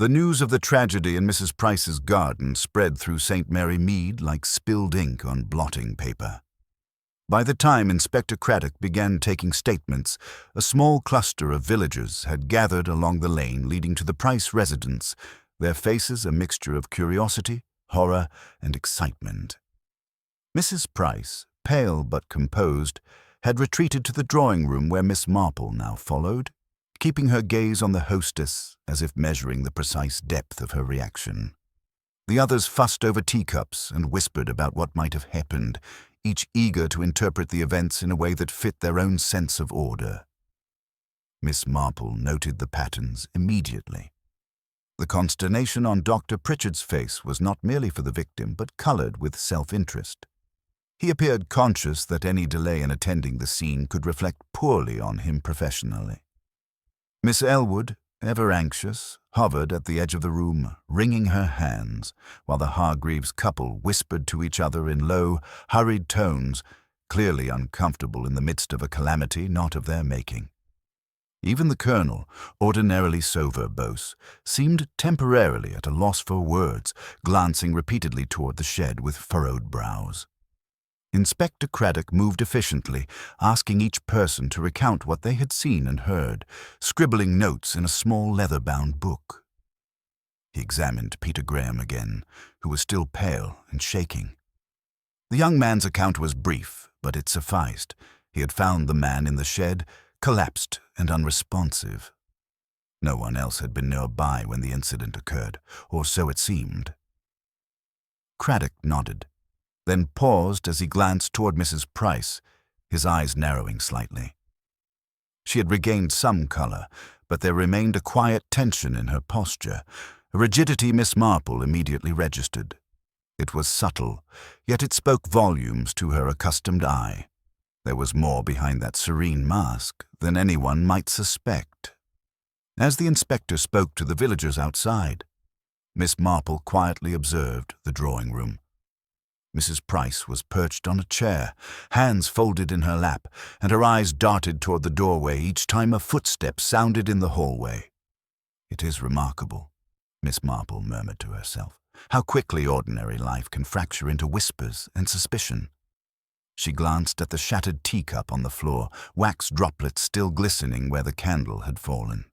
The news of the tragedy in Mrs. Price's garden spread through St. Mary Mead like spilled ink on blotting paper. By the time Inspector Craddock began taking statements, a small cluster of villagers had gathered along the lane leading to the Price residence, their faces a mixture of curiosity, horror, and excitement. Mrs. Price, pale but composed, had retreated to the drawing-room where Miss Marple now followed, keeping her gaze on the hostess as if measuring the precise depth of her reaction. The others fussed over teacups and whispered about what might have happened, each eager to interpret the events in a way that fit their own sense of order. Miss Marple noted the patterns immediately. The consternation on Dr. Pritchard's face was not merely for the victim, but colored with self-interest. He appeared conscious that any delay in attending the scene could reflect poorly on him professionally. Miss Elwood, ever anxious, hovered at the edge of the room, wringing her hands, while the Hargreaves couple whispered to each other in low, hurried tones, clearly uncomfortable in the midst of a calamity not of their making. Even the Colonel, ordinarily so verbose, seemed temporarily at a loss for words, glancing repeatedly toward the shed with furrowed brows. Inspector Craddock moved efficiently, asking each person to recount what they had seen and heard, scribbling notes in a small leather-bound book. He examined Peter Graham again, who was still pale and shaking. The young man's account was brief, but it sufficed. He had found the man in the shed, collapsed and unresponsive. No one else had been nearby when the incident occurred, or so it seemed. Craddock nodded, then paused as he glanced toward Mrs. Price, his eyes narrowing slightly. She had regained some color, but there remained a quiet tension in her posture, a rigidity Miss Marple immediately registered. It was subtle, yet it spoke volumes to her accustomed eye. There was more behind that serene mask than anyone might suspect. As the inspector spoke to the villagers outside, Miss Marple quietly observed the drawing-room. Mrs. Price was perched on a chair, hands folded in her lap, and her eyes darted toward the doorway each time a footstep sounded in the hallway. "It is remarkable," Miss Marple murmured to herself, "how quickly ordinary life can fracture into whispers and suspicion." She glanced at the shattered teacup on the floor, wax droplets still glistening where the candle had fallen.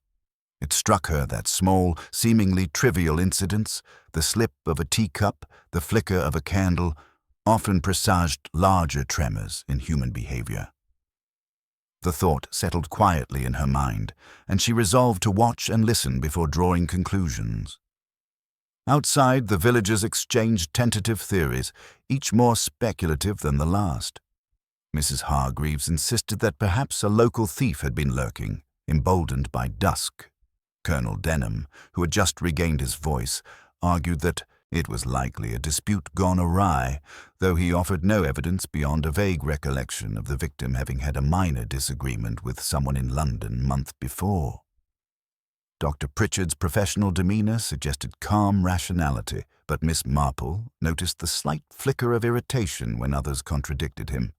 It struck her that small, seemingly trivial incidents, the slip of a teacup, the flicker of a candle, often presaged larger tremors in human behavior. The thought settled quietly in her mind, and she resolved to watch and listen before drawing conclusions. Outside, the villagers exchanged tentative theories, each more speculative than the last. Mrs. Hargreaves insisted that perhaps a local thief had been lurking, emboldened by dusk. Colonel Denham, who had just regained his voice, argued that it was likely a dispute gone awry, though he offered no evidence beyond a vague recollection of the victim having had a minor disagreement with someone in London a month before. Dr. Pritchard's professional demeanor suggested calm rationality, but Miss Marple noticed the slight flicker of irritation when others contradicted him.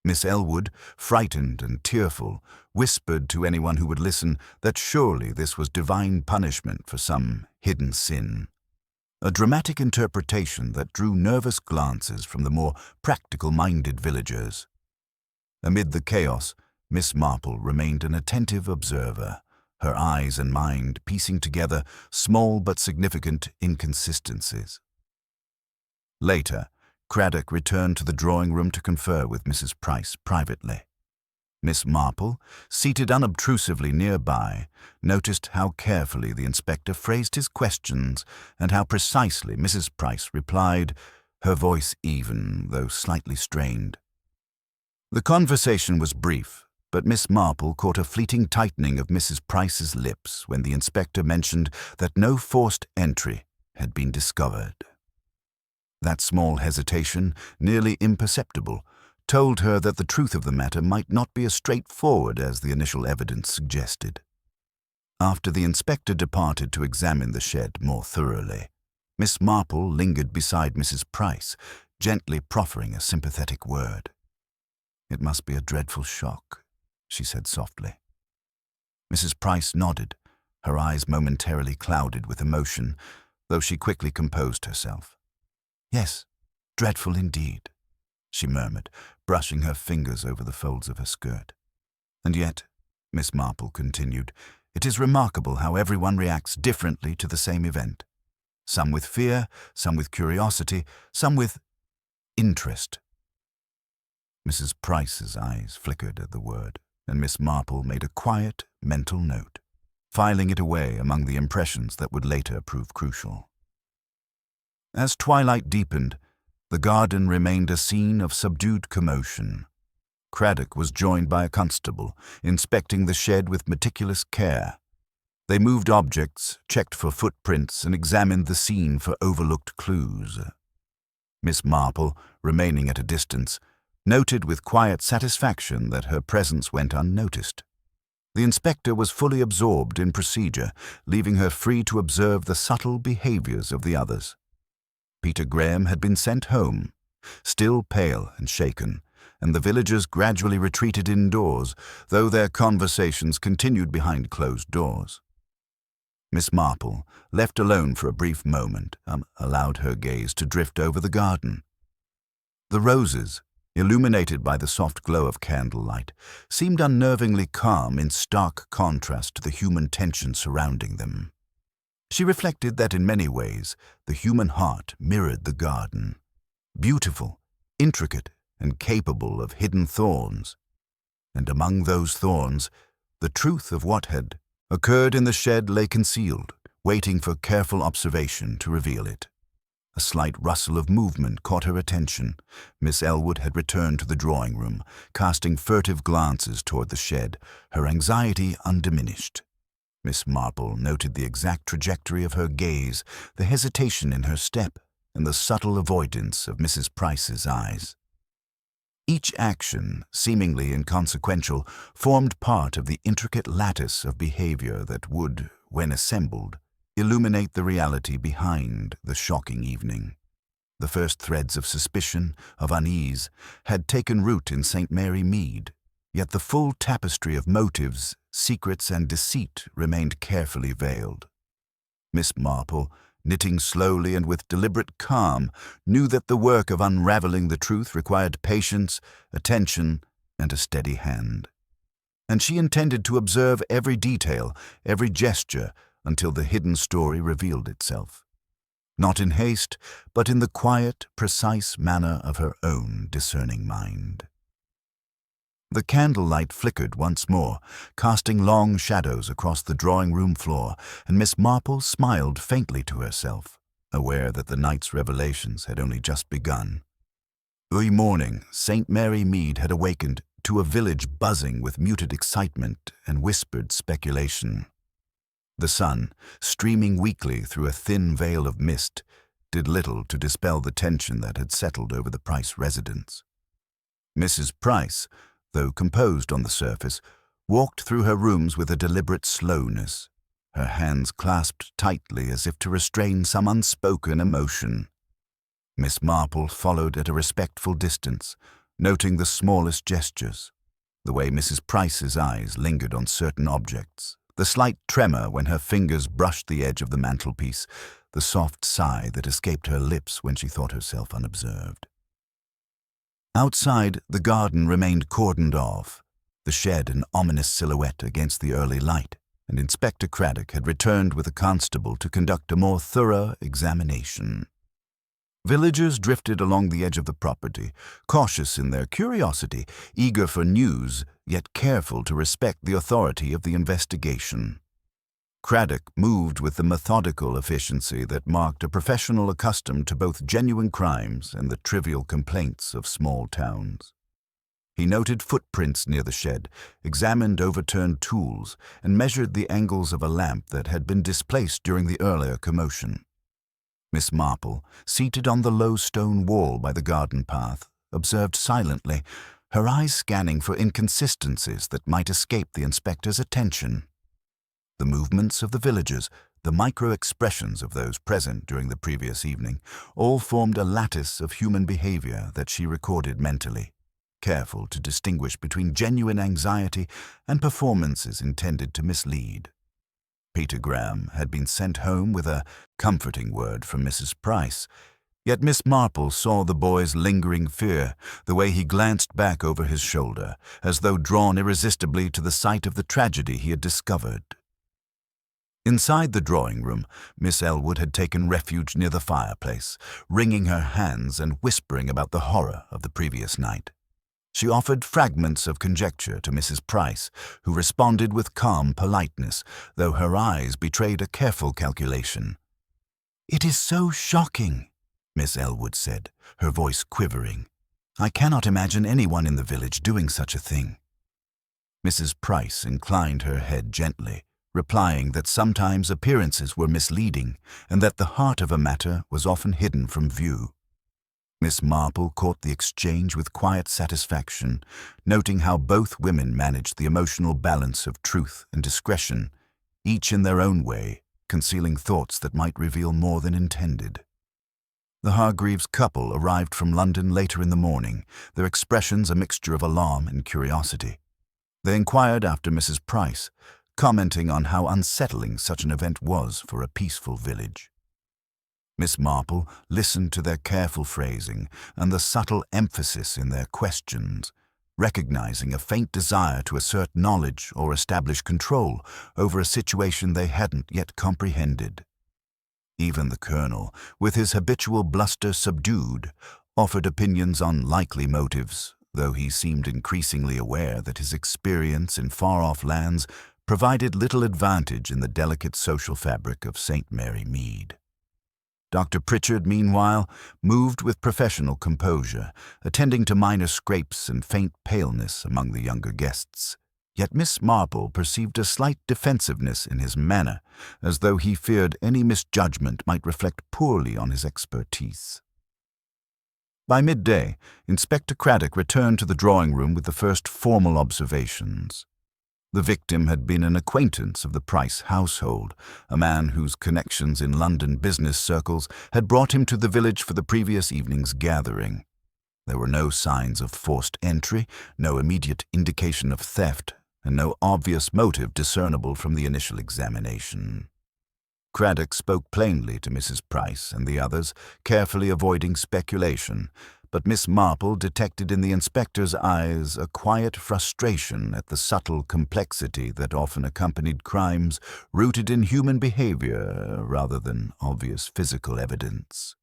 Miss Elwood, frightened and tearful, whispered to anyone who would listen that surely this was divine punishment for some hidden sin. A dramatic interpretation that drew nervous glances from the more practical-minded villagers. Amid the chaos, Miss Marple remained an attentive observer, her eyes and mind piecing together small but significant inconsistencies. Later, Craddock returned to the drawing-room to confer with Mrs. Price privately. Miss Marple, seated unobtrusively nearby, noticed how carefully the inspector phrased his questions and how precisely Mrs. Price replied, her voice even, though slightly strained. The conversation was brief, but Miss Marple caught a fleeting tightening of Mrs. Price's lips when the inspector mentioned that no forced entry had been discovered. That small hesitation, nearly imperceptible, told her that the truth of the matter might not be as straightforward as the initial evidence suggested. After the inspector departed to examine the shed more thoroughly, Miss Marple lingered beside Mrs. Price, gently proffering a sympathetic word. "It must be a dreadful shock," she said softly. Mrs. Price nodded, her eyes momentarily clouded with emotion, though she quickly composed herself. "Yes, dreadful indeed," she murmured, brushing her fingers over the folds of her skirt. "And yet," Miss Marple continued, "it is remarkable how everyone reacts differently to the same event. Some with fear, some with curiosity, some with interest." Mrs. Price's eyes flickered at the word, and Miss Marple made a quiet, mental note, filing it away among the impressions that would later prove crucial. As twilight deepened, the garden remained a scene of subdued commotion. Craddock was joined by a constable, inspecting the shed with meticulous care. They moved objects, checked for footprints, and examined the scene for overlooked clues. Miss Marple, remaining at a distance, noted with quiet satisfaction that her presence went unnoticed. The inspector was fully absorbed in procedure, leaving her free to observe the subtle behaviors of the others. Peter Graham had been sent home, still pale and shaken, and the villagers gradually retreated indoors, though their conversations continued behind closed doors. Miss Marple, left alone for a brief moment, allowed her gaze to drift over the garden. The roses, illuminated by the soft glow of candlelight, seemed unnervingly calm in stark contrast to the human tension surrounding them. She reflected that in many ways the human heart mirrored the garden, beautiful, intricate, and capable of hidden thorns. And among those thorns, the truth of what had occurred in the shed lay concealed, waiting for careful observation to reveal it. A slight rustle of movement caught her attention. Miss Elwood had returned to the drawing room, casting furtive glances toward the shed, her anxiety undiminished. Miss Marple noted the exact trajectory of her gaze, the hesitation in her step, and the subtle avoidance of Mrs. Price's eyes. Each action, seemingly inconsequential, formed part of the intricate lattice of behavior that would, when assembled, illuminate the reality behind the shocking evening. The first threads of suspicion, of unease, had taken root in St. Mary Mead, yet the full tapestry of motives, secrets, and deceit remained carefully veiled. Miss Marple, knitting slowly and with deliberate calm, knew that the work of unraveling the truth required patience, attention, and a steady hand. And she intended to observe every detail, every gesture, until the hidden story revealed itself. Not in haste, but in the quiet, precise manner of her own discerning mind. The candlelight flickered once more, casting long shadows across the drawing-room floor, and Miss Marple smiled faintly to herself, aware that the night's revelations had only just begun. Early morning, St. Mary Mead had awakened to a village buzzing with muted excitement and whispered speculation. The sun, streaming weakly through a thin veil of mist, did little to dispel the tension that had settled over the Price residence. Mrs. Price, though composed on the surface, walked through her rooms with a deliberate slowness, her hands clasped tightly as if to restrain some unspoken emotion. Miss Marple followed at a respectful distance, noting the smallest gestures, the way Mrs. Price's eyes lingered on certain objects, the slight tremor when her fingers brushed the edge of the mantelpiece, the soft sigh that escaped her lips when she thought herself unobserved. Outside, the garden remained cordoned off, the shed an ominous silhouette against the early light, and Inspector Craddock had returned with a constable to conduct a more thorough examination. Villagers drifted along the edge of the property, cautious in their curiosity, eager for news, yet careful to respect the authority of the investigation. Craddock moved with the methodical efficiency that marked a professional accustomed to both genuine crimes and the trivial complaints of small towns. He noted footprints near the shed, examined overturned tools, and measured the angles of a lamp that had been displaced during the earlier commotion. Miss Marple, seated on the low stone wall by the garden path, observed silently, her eyes scanning for inconsistencies that might escape the inspector's attention. The movements of the villagers, the micro-expressions of those present during the previous evening, all formed a lattice of human behavior that she recorded mentally, careful to distinguish between genuine anxiety and performances intended to mislead. Peter Graham had been sent home with a comforting word from Mrs. Price, yet Miss Marple saw the boy's lingering fear, the way he glanced back over his shoulder, as though drawn irresistibly to the site of the tragedy he had discovered. Inside the drawing-room, Miss Elwood had taken refuge near the fireplace, wringing her hands and whispering about the horror of the previous night. She offered fragments of conjecture to Mrs. Price, who responded with calm politeness, though her eyes betrayed a careful calculation. "It is so shocking," Miss Elwood said, her voice quivering. "I cannot imagine anyone in the village doing such a thing." Mrs. Price inclined her head gently, replying that sometimes appearances were misleading and that the heart of a matter was often hidden from view. Miss Marple caught the exchange with quiet satisfaction, noting how both women managed the emotional balance of truth and discretion, each in their own way, concealing thoughts that might reveal more than intended. The Hargreaves couple arrived from London later in the morning, their expressions a mixture of alarm and curiosity. They inquired after Mrs. Price, commenting on how unsettling such an event was for a peaceful village. Miss Marple listened to their careful phrasing and the subtle emphasis in their questions, recognizing a faint desire to assert knowledge or establish control over a situation they hadn't yet comprehended. Even the Colonel, with his habitual bluster subdued, offered opinions on likely motives, though he seemed increasingly aware that his experience in far-off lands provided little advantage in the delicate social fabric of St. Mary Mead. Dr. Pritchard, meanwhile, moved with professional composure, attending to minor scrapes and faint paleness among the younger guests. Yet Miss Marple perceived a slight defensiveness in his manner, as though he feared any misjudgment might reflect poorly on his expertise. By midday, Inspector Craddock returned to the drawing-room with the first formal observations. The victim had been an acquaintance of the Price household, a man whose connections in London business circles had brought him to the village for the previous evening's gathering. There were no signs of forced entry, no immediate indication of theft, and no obvious motive discernible from the initial examination. Craddock spoke plainly to Mrs. Price and the others, carefully avoiding speculation, but Miss Marple detected in the inspector's eyes a quiet frustration at the subtle complexity that often accompanied crimes rooted in human behavior rather than obvious physical evidence.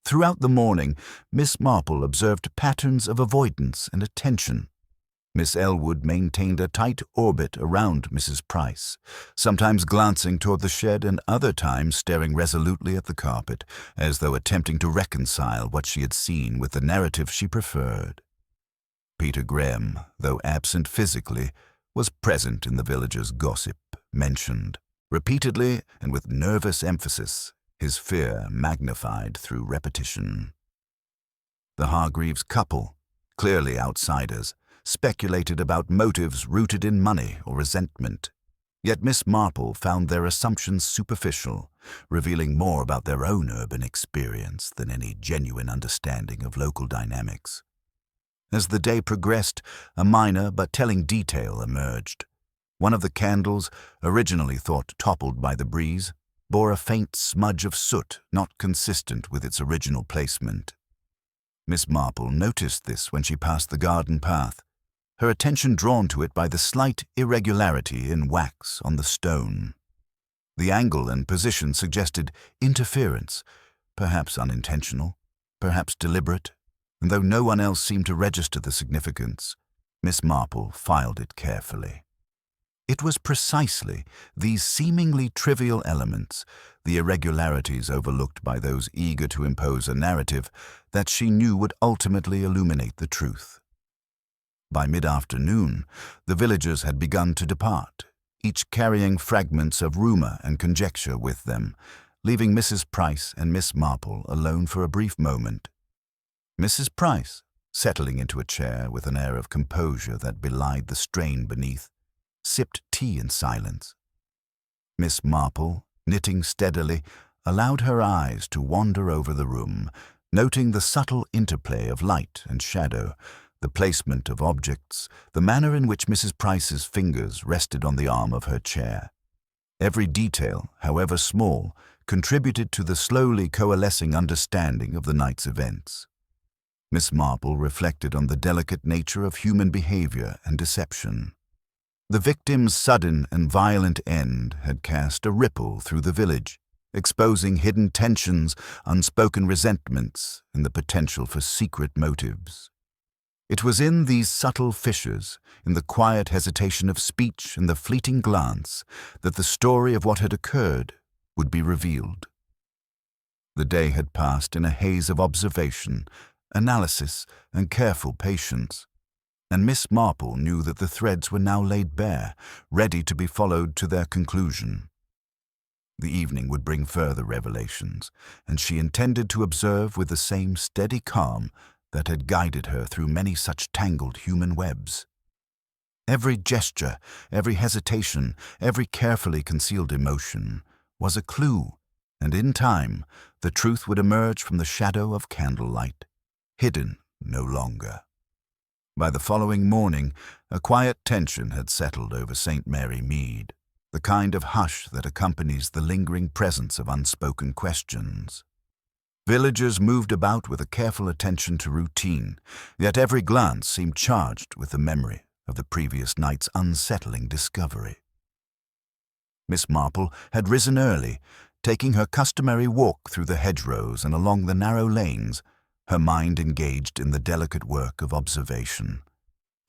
Throughout the morning, Miss Marple observed patterns of avoidance and attention. Miss Elwood maintained a tight orbit around Mrs. Price, sometimes glancing toward the shed and other times staring resolutely at the carpet, as though attempting to reconcile what she had seen with the narrative she preferred. Peter Graham, though absent physically, was present in the villagers' gossip, mentioned, repeatedly and with nervous emphasis, his fear magnified through repetition. The Hargreaves couple, clearly outsiders, speculated about motives rooted in money or resentment. Yet Miss Marple found their assumptions superficial, revealing more about their own urban experience than any genuine understanding of local dynamics. As the day progressed, a minor but telling detail emerged. One of the candles, originally thought toppled by the breeze, bore a faint smudge of soot not consistent with its original placement. Miss Marple noticed this when she passed the garden path, her attention drawn to it by the slight irregularity in wax on the stone. The angle and position suggested interference, perhaps unintentional, perhaps deliberate, and though no one else seemed to register the significance, Miss Marple filed it carefully. It was precisely these seemingly trivial elements, the irregularities overlooked by those eager to impose a narrative, that she knew would ultimately illuminate the truth. By mid-afternoon, the villagers had begun to depart, each carrying fragments of rumor and conjecture with them, leaving Mrs. Price and Miss Marple alone for a brief moment. Mrs. Price, settling into a chair with an air of composure that belied the strain beneath, sipped tea in silence. Miss Marple, knitting steadily, allowed her eyes to wander over the room, noting the subtle interplay of light and shadow, the placement of objects, the manner in which Mrs. Price's fingers rested on the arm of her chair. Every detail, however small, contributed to the slowly coalescing understanding of the night's events. Miss Marple reflected on the delicate nature of human behavior and deception. The victim's sudden and violent end had cast a ripple through the village, exposing hidden tensions, unspoken resentments, and the potential for secret motives. It was in these subtle fissures, in the quiet hesitation of speech and the fleeting glance, that the story of what had occurred would be revealed. The day had passed in a haze of observation, analysis, and careful patience, and Miss Marple knew that the threads were now laid bare, ready to be followed to their conclusion. The evening would bring further revelations, and she intended to observe with the same steady calm that had guided her through many such tangled human webs. Every gesture, every hesitation, every carefully concealed emotion was a clue, and in time the truth would emerge from the shadow of candlelight, hidden no longer. By the following morning, a quiet tension had settled over St. Mary Mead, the kind of hush that accompanies the lingering presence of unspoken questions. Villagers moved about with a careful attention to routine, yet every glance seemed charged with the memory of the previous night's unsettling discovery. Miss Marple had risen early, taking her customary walk through the hedgerows and along the narrow lanes, her mind engaged in the delicate work of observation.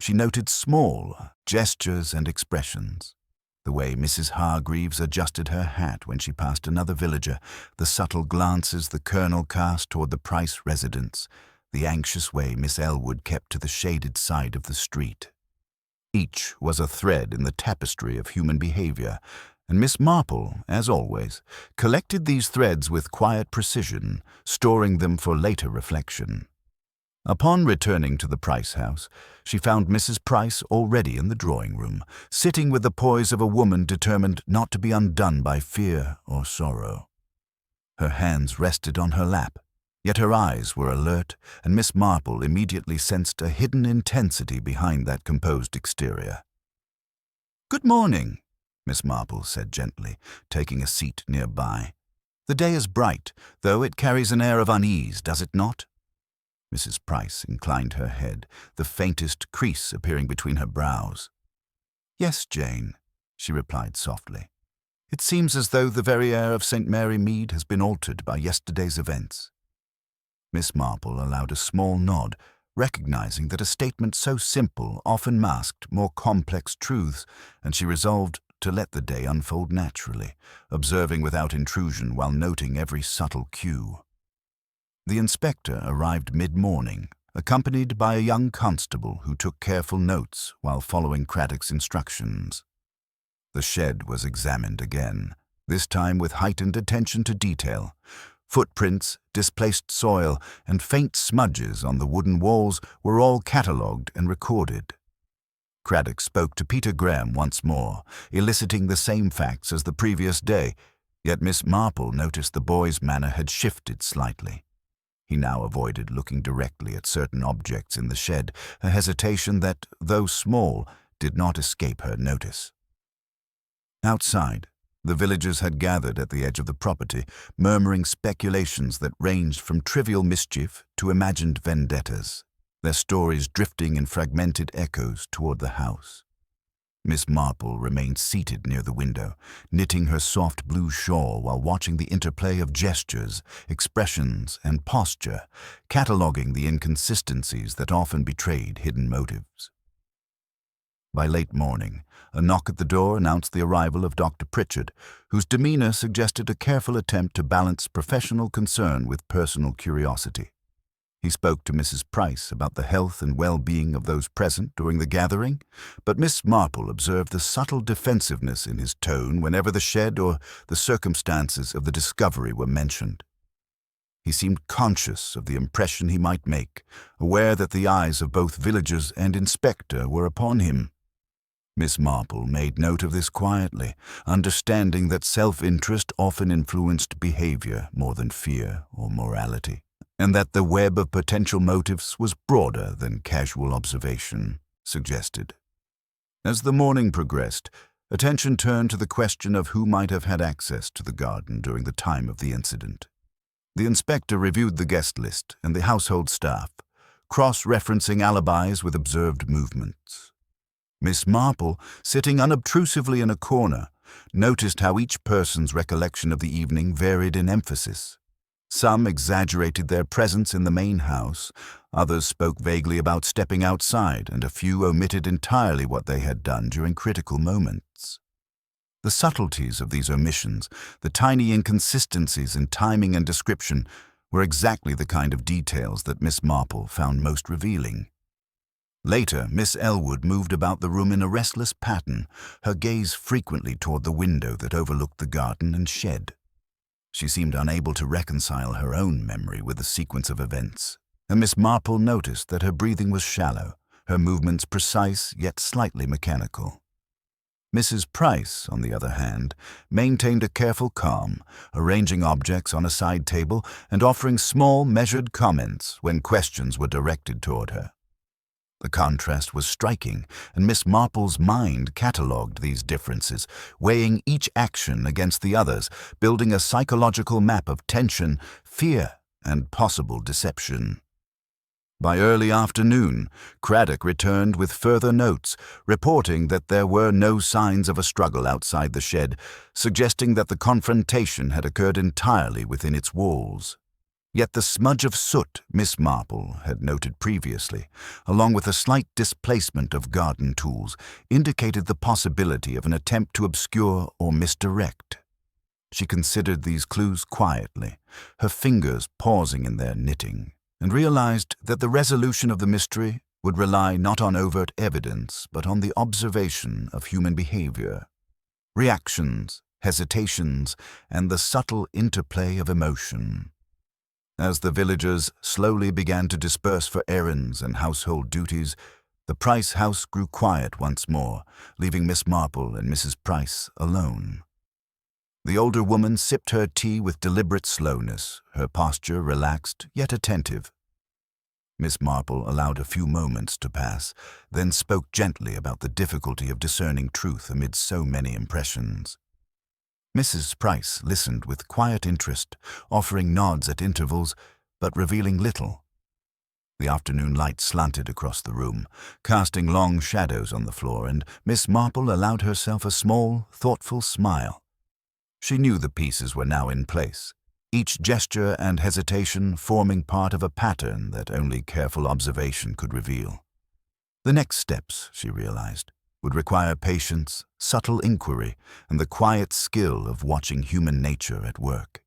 She noted small gestures and expressions. The way Mrs. Hargreaves adjusted her hat when she passed another villager, the subtle glances the Colonel cast toward the Price residence, the anxious way Miss Elwood kept to the shaded side of the street. Each was a thread in the tapestry of human behavior, and Miss Marple, as always, collected these threads with quiet precision, storing them for later reflection. Upon returning to the Price house, she found Mrs. Price already in the drawing-room, sitting with the poise of a woman determined not to be undone by fear or sorrow. Her hands rested on her lap, yet her eyes were alert, and Miss Marple immediately sensed a hidden intensity behind that composed exterior. "Good morning," Miss Marple said gently, taking a seat nearby. "The day is bright, though it carries an air of unease, does it not?" Mrs. Price inclined her head, the faintest crease appearing between her brows. "Yes, Jane," she replied softly. "It seems as though the very air of St. Mary Mead has been altered by yesterday's events." Miss Marple allowed a small nod, recognizing that a statement so simple often masked more complex truths, and she resolved to let the day unfold naturally, observing without intrusion while noting every subtle cue. The inspector arrived mid-morning, accompanied by a young constable who took careful notes while following Craddock's instructions. The shed was examined again, this time with heightened attention to detail. Footprints, displaced soil, and faint smudges on the wooden walls were all catalogued and recorded. Craddock spoke to Peter Graham once more, eliciting the same facts as the previous day, yet Miss Marple noticed the boy's manner had shifted slightly. He now avoided looking directly at certain objects in the shed, a hesitation that, though small, did not escape her notice. Outside, the villagers had gathered at the edge of the property, murmuring speculations that ranged from trivial mischief to imagined vendettas, their stories drifting in fragmented echoes toward the house. Miss Marple remained seated near the window, knitting her soft blue shawl while watching the interplay of gestures, expressions, and posture, cataloguing the inconsistencies that often betrayed hidden motives. By late morning, a knock at the door announced the arrival of Dr. Pritchard, whose demeanor suggested a careful attempt to balance professional concern with personal curiosity. He spoke to Mrs. Price about the health and well-being of those present during the gathering, but Miss Marple observed the subtle defensiveness in his tone whenever the shed or the circumstances of the discovery were mentioned. He seemed conscious of the impression he might make, aware that the eyes of both villagers and inspector were upon him. Miss Marple made note of this quietly, understanding that self-interest often influenced behavior more than fear or morality, and that the web of potential motives was broader than casual observation suggested. As the morning progressed, Attention turned to the question of who might have had access to the garden during the time of the incident. The inspector reviewed the guest list and the household staff, cross-referencing alibis with observed movements. Miss Marple, sitting unobtrusively in a corner, noticed how each person's recollection of the evening varied in emphasis. Some exaggerated their presence in the main house, others spoke vaguely about stepping outside, and a few omitted entirely what they had done during critical moments. The subtleties of these omissions, the tiny inconsistencies in timing and description, were exactly the kind of details that Miss Marple found most revealing. Later, Miss Elwood moved about the room in a restless pattern, her gaze frequently toward the window that overlooked the garden and shed. She seemed unable to reconcile her own memory with the sequence of events, and Miss Marple noticed that her breathing was shallow, her movements precise yet slightly mechanical. Mrs. Price, on the other hand, maintained a careful calm, arranging objects on a side table and offering small, measured comments when questions were directed toward her. The contrast was striking, and Miss Marple's mind catalogued these differences, weighing each action against the others, building a psychological map of tension, fear, and possible deception. By early afternoon, Craddock returned with further notes, reporting that there were no signs of a struggle outside the shed, suggesting that the confrontation had occurred entirely within its walls. Yet the smudge of soot Miss Marple had noted previously, along with a slight displacement of garden tools, indicated the possibility of an attempt to obscure or misdirect. She considered these clues quietly, her fingers pausing in their knitting, and realized that the resolution of the mystery would rely not on overt evidence, but on the observation of human behavior, reactions, hesitations, and the subtle interplay of emotion. As the villagers slowly began to disperse for errands and household duties, the Price house grew quiet once more, leaving Miss Marple and Mrs. Price alone. The older woman sipped her tea with deliberate slowness, her posture relaxed yet attentive. Miss Marple allowed a few moments to pass, then spoke gently about the difficulty of discerning truth amid so many impressions. Mrs. Price listened with quiet interest, offering nods at intervals, but revealing little. The afternoon light slanted across the room, casting long shadows on the floor, and Miss Marple allowed herself a small, thoughtful smile. She knew the pieces were now in place, each gesture and hesitation forming part of a pattern that only careful observation could reveal. The next steps, she realized, would require patience, subtle inquiry, and the quiet skill of watching human nature at work.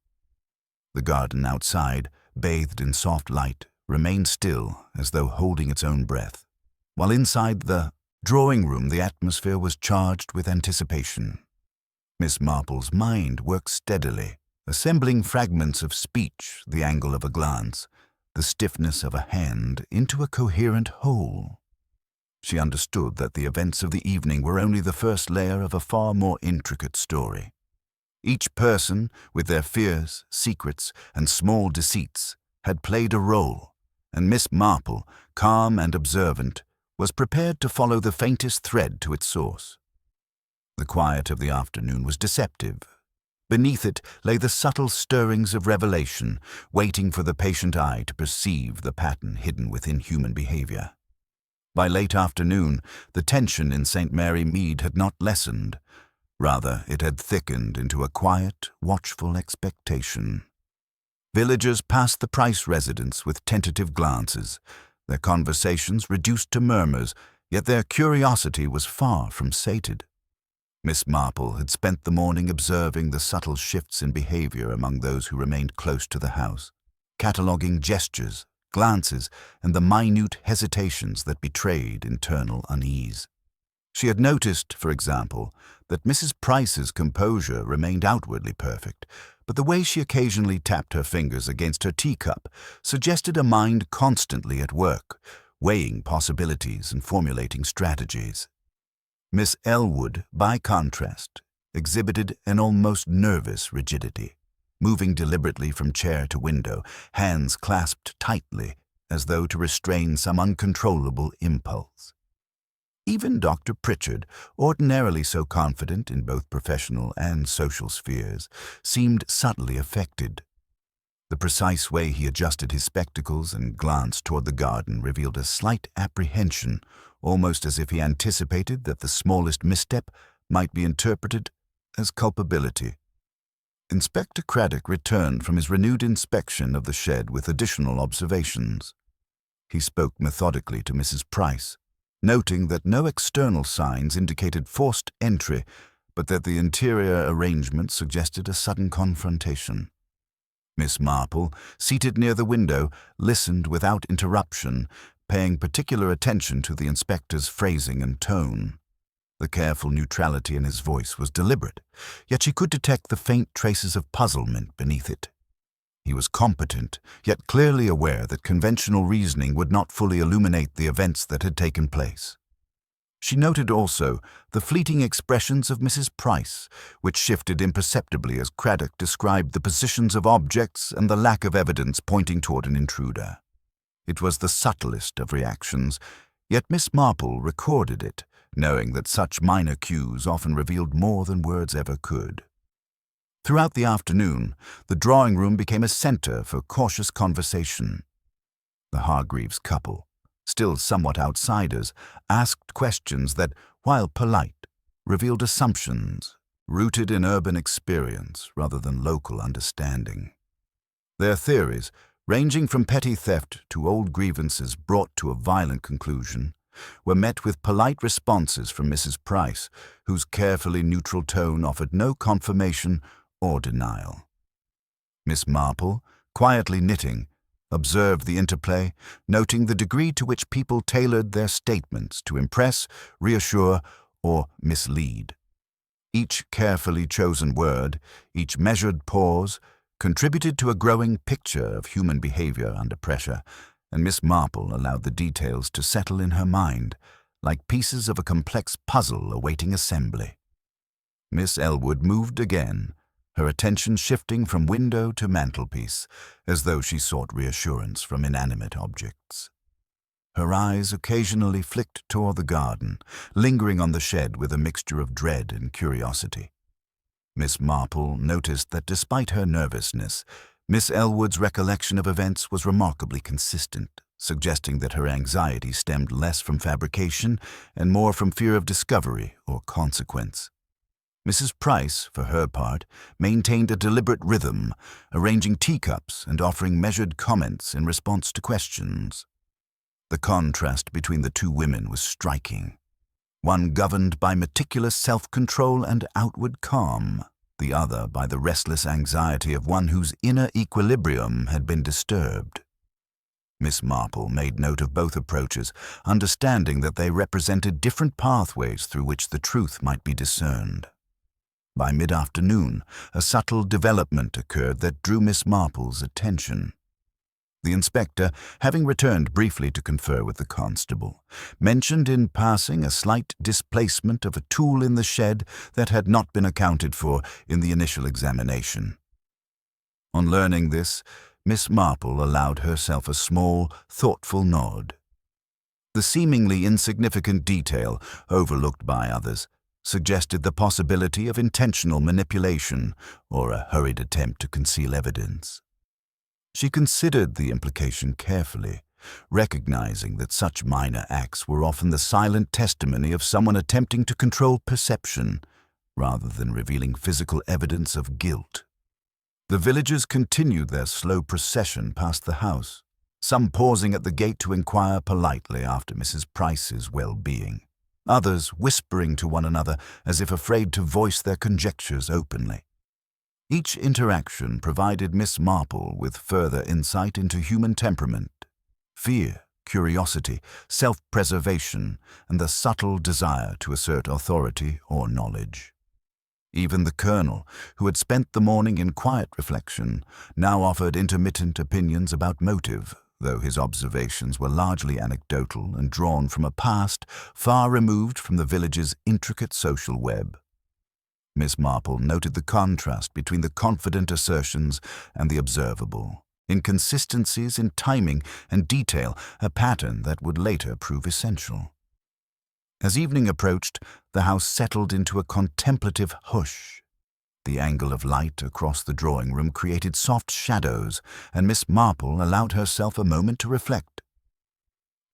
The garden outside, bathed in soft light, remained still as though holding its own breath, while inside the drawing room the atmosphere was charged with anticipation. Miss Marple's mind worked steadily, assembling fragments of speech, the angle of a glance, the stiffness of a hand, into a coherent whole. She understood that the events of the evening were only the first layer of a far more intricate story. Each person, with their fears, secrets, and small deceits, had played a role, and Miss Marple, calm and observant, was prepared to follow the faintest thread to its source. The quiet of the afternoon was deceptive. Beneath it lay the subtle stirrings of revelation, waiting for the patient eye to perceive the pattern hidden within human behavior. By late afternoon, the tension in St. Mary Mead had not lessened. Rather, it had thickened into a quiet, watchful expectation. Villagers passed the Price residence with tentative glances, their conversations reduced to murmurs, yet their curiosity was far from sated. Miss Marple had spent the morning observing the subtle shifts in behavior among those who remained close to the house, cataloguing gestures, glances, and the minute hesitations that betrayed internal unease. She had noticed, for example, that Mrs. Price's composure remained outwardly perfect, but the way she occasionally tapped her fingers against her teacup suggested a mind constantly at work, weighing possibilities and formulating strategies. Miss Elwood, by contrast, exhibited an almost nervous rigidity, moving deliberately from chair to window, hands clasped tightly, as though to restrain some uncontrollable impulse. Even Dr. Pritchard, ordinarily so confident in both professional and social spheres, seemed subtly affected. The precise way he adjusted his spectacles and glanced toward the garden revealed a slight apprehension, almost as if he anticipated that the smallest misstep might be interpreted as culpability. Inspector Craddock returned from his renewed inspection of the shed with additional observations. He spoke methodically to Mrs. Price, noting that no external signs indicated forced entry, but that the interior arrangement suggested a sudden confrontation. Miss Marple, seated near the window, listened without interruption, paying particular attention to the inspector's phrasing and tone. The careful neutrality in his voice was deliberate, yet she could detect the faint traces of puzzlement beneath it. He was competent, yet clearly aware that conventional reasoning would not fully illuminate the events that had taken place. She noted also the fleeting expressions of Mrs. Price, which shifted imperceptibly as Craddock described the positions of objects and the lack of evidence pointing toward an intruder. It was the subtlest of reactions, yet Miss Marple recorded it, knowing that such minor cues often revealed more than words ever could. Throughout the afternoon, the drawing-room became a center for cautious conversation. The Hargreaves couple, still somewhat outsiders, asked questions that, while polite, revealed assumptions rooted in urban experience rather than local understanding. Their theories, ranging from petty theft to old grievances brought to a violent conclusion, were met with polite responses from Mrs. Price, whose carefully neutral tone offered no confirmation or denial. Miss Marple, quietly knitting, observed the interplay, noting the degree to which people tailored their statements to impress, reassure, or mislead. Each carefully chosen word, each measured pause, contributed to a growing picture of human behavior under pressure, and Miss Marple allowed the details to settle in her mind, like pieces of a complex puzzle awaiting assembly. Miss Elwood moved again, her attention shifting from window to mantelpiece, as though she sought reassurance from inanimate objects. Her eyes occasionally flicked toward the garden, lingering on the shed with a mixture of dread and curiosity. Miss Marple noticed that despite her nervousness, Miss Elwood's recollection of events was remarkably consistent, suggesting that her anxiety stemmed less from fabrication and more from fear of discovery or consequence. Mrs. Price, for her part, maintained a deliberate rhythm, arranging teacups and offering measured comments in response to questions. The contrast between the two women was striking. One governed by meticulous self-control and outward calm, the other by the restless anxiety of one whose inner equilibrium had been disturbed. Miss Marple made note of both approaches, understanding that they represented different pathways through which the truth might be discerned. By mid-afternoon, a subtle development occurred that drew Miss Marple's attention. The inspector, having returned briefly to confer with the constable, mentioned in passing a slight displacement of a tool in the shed that had not been accounted for in the initial examination. On learning this, Miss Marple allowed herself a small, thoughtful nod. The seemingly insignificant detail, overlooked by others, suggested the possibility of intentional manipulation or a hurried attempt to conceal evidence. She considered the implication carefully, recognizing that such minor acts were often the silent testimony of someone attempting to control perception, rather than revealing physical evidence of guilt. The villagers continued their slow procession past the house, some pausing at the gate to inquire politely after Mrs. Price's well-being, others whispering to one another as if afraid to voice their conjectures openly. Each interaction provided Miss Marple with further insight into human temperament, fear, curiosity, self-preservation, and the subtle desire to assert authority or knowledge. Even the colonel, who had spent the morning in quiet reflection, now offered intermittent opinions about motive, though his observations were largely anecdotal and drawn from a past far removed from the village's intricate social web. Miss Marple noted the contrast between the confident assertions and the observable, inconsistencies in timing and detail, a pattern that would later prove essential. As evening approached, the house settled into a contemplative hush. The angle of light across the drawing room created soft shadows, and Miss Marple allowed herself a moment to reflect.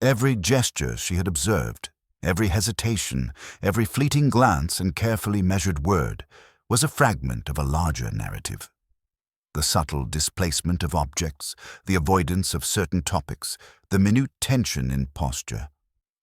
Every gesture she had observed, every hesitation, every fleeting glance and carefully measured word, was a fragment of a larger narrative. The subtle displacement of objects, the avoidance of certain topics, the minute tension in posture,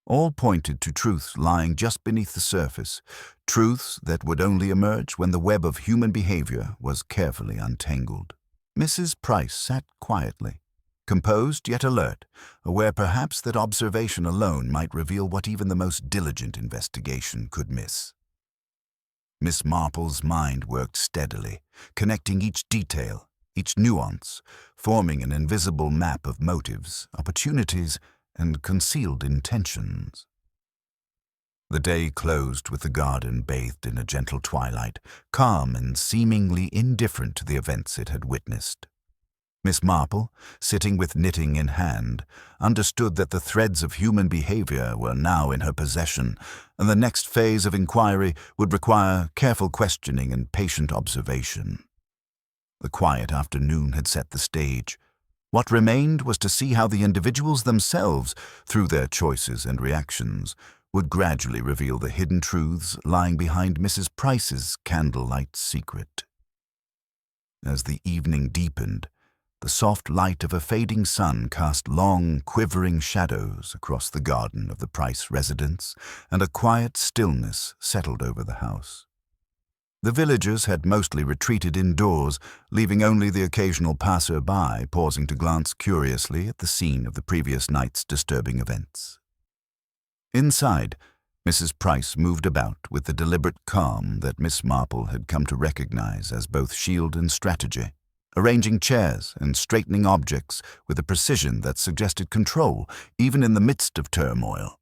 all pointed to truths lying just beneath the surface, truths that would only emerge when the web of human behavior was carefully untangled. Mrs. Price sat quietly, composed yet alert, aware perhaps that observation alone might reveal what even the most diligent investigation could miss. Miss Marple's mind worked steadily, connecting each detail, each nuance, forming an invisible map of motives, opportunities, and concealed intentions. The day closed with the garden bathed in a gentle twilight, calm and seemingly indifferent to the events it had witnessed. Miss Marple, sitting with knitting in hand, understood that the threads of human behavior were now in her possession, and the next phase of inquiry would require careful questioning and patient observation. The quiet afternoon had set the stage. What remained was to see how the individuals themselves, through their choices and reactions, would gradually reveal the hidden truths lying behind Mrs. Price's Candlelight Secret. As the evening deepened, the soft light of a fading sun cast long, quivering shadows across the garden of the Price residence, and a quiet stillness settled over the house. The villagers had mostly retreated indoors, leaving only the occasional passer-by pausing to glance curiously at the scene of the previous night's disturbing events. Inside, Mrs. Price moved about with the deliberate calm that Miss Marple had come to recognize as both shield and strategy, arranging chairs and straightening objects with a precision that suggested control even in the midst of turmoil.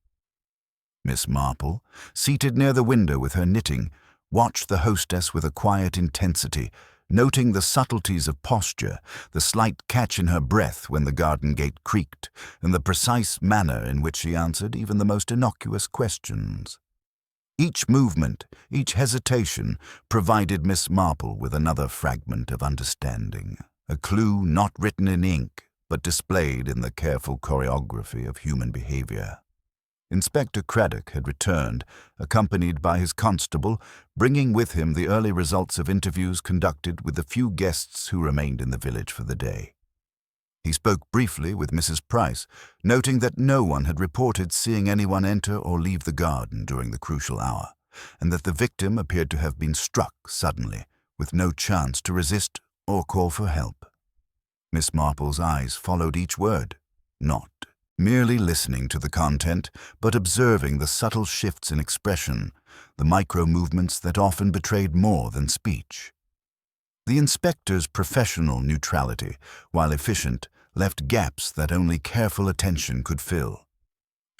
Miss Marple, seated near the window with her knitting, watched the hostess with a quiet intensity, noting the subtleties of posture, the slight catch in her breath when the garden gate creaked, and the precise manner in which she answered even the most innocuous questions. Each movement, each hesitation, provided Miss Marple with another fragment of understanding, a clue not written in ink, but displayed in the careful choreography of human behavior. Inspector Craddock had returned, accompanied by his constable, bringing with him the early results of interviews conducted with the few guests who remained in the village for the day. He spoke briefly with Mrs. Price, noting that no one had reported seeing anyone enter or leave the garden during the crucial hour, and that the victim appeared to have been struck suddenly, with no chance to resist or call for help. Miss Marple's eyes followed each word, not merely listening to the content, but observing the subtle shifts in expression, the micro-movements that often betrayed more than speech. The inspector's professional neutrality, while efficient, left gaps that only careful attention could fill.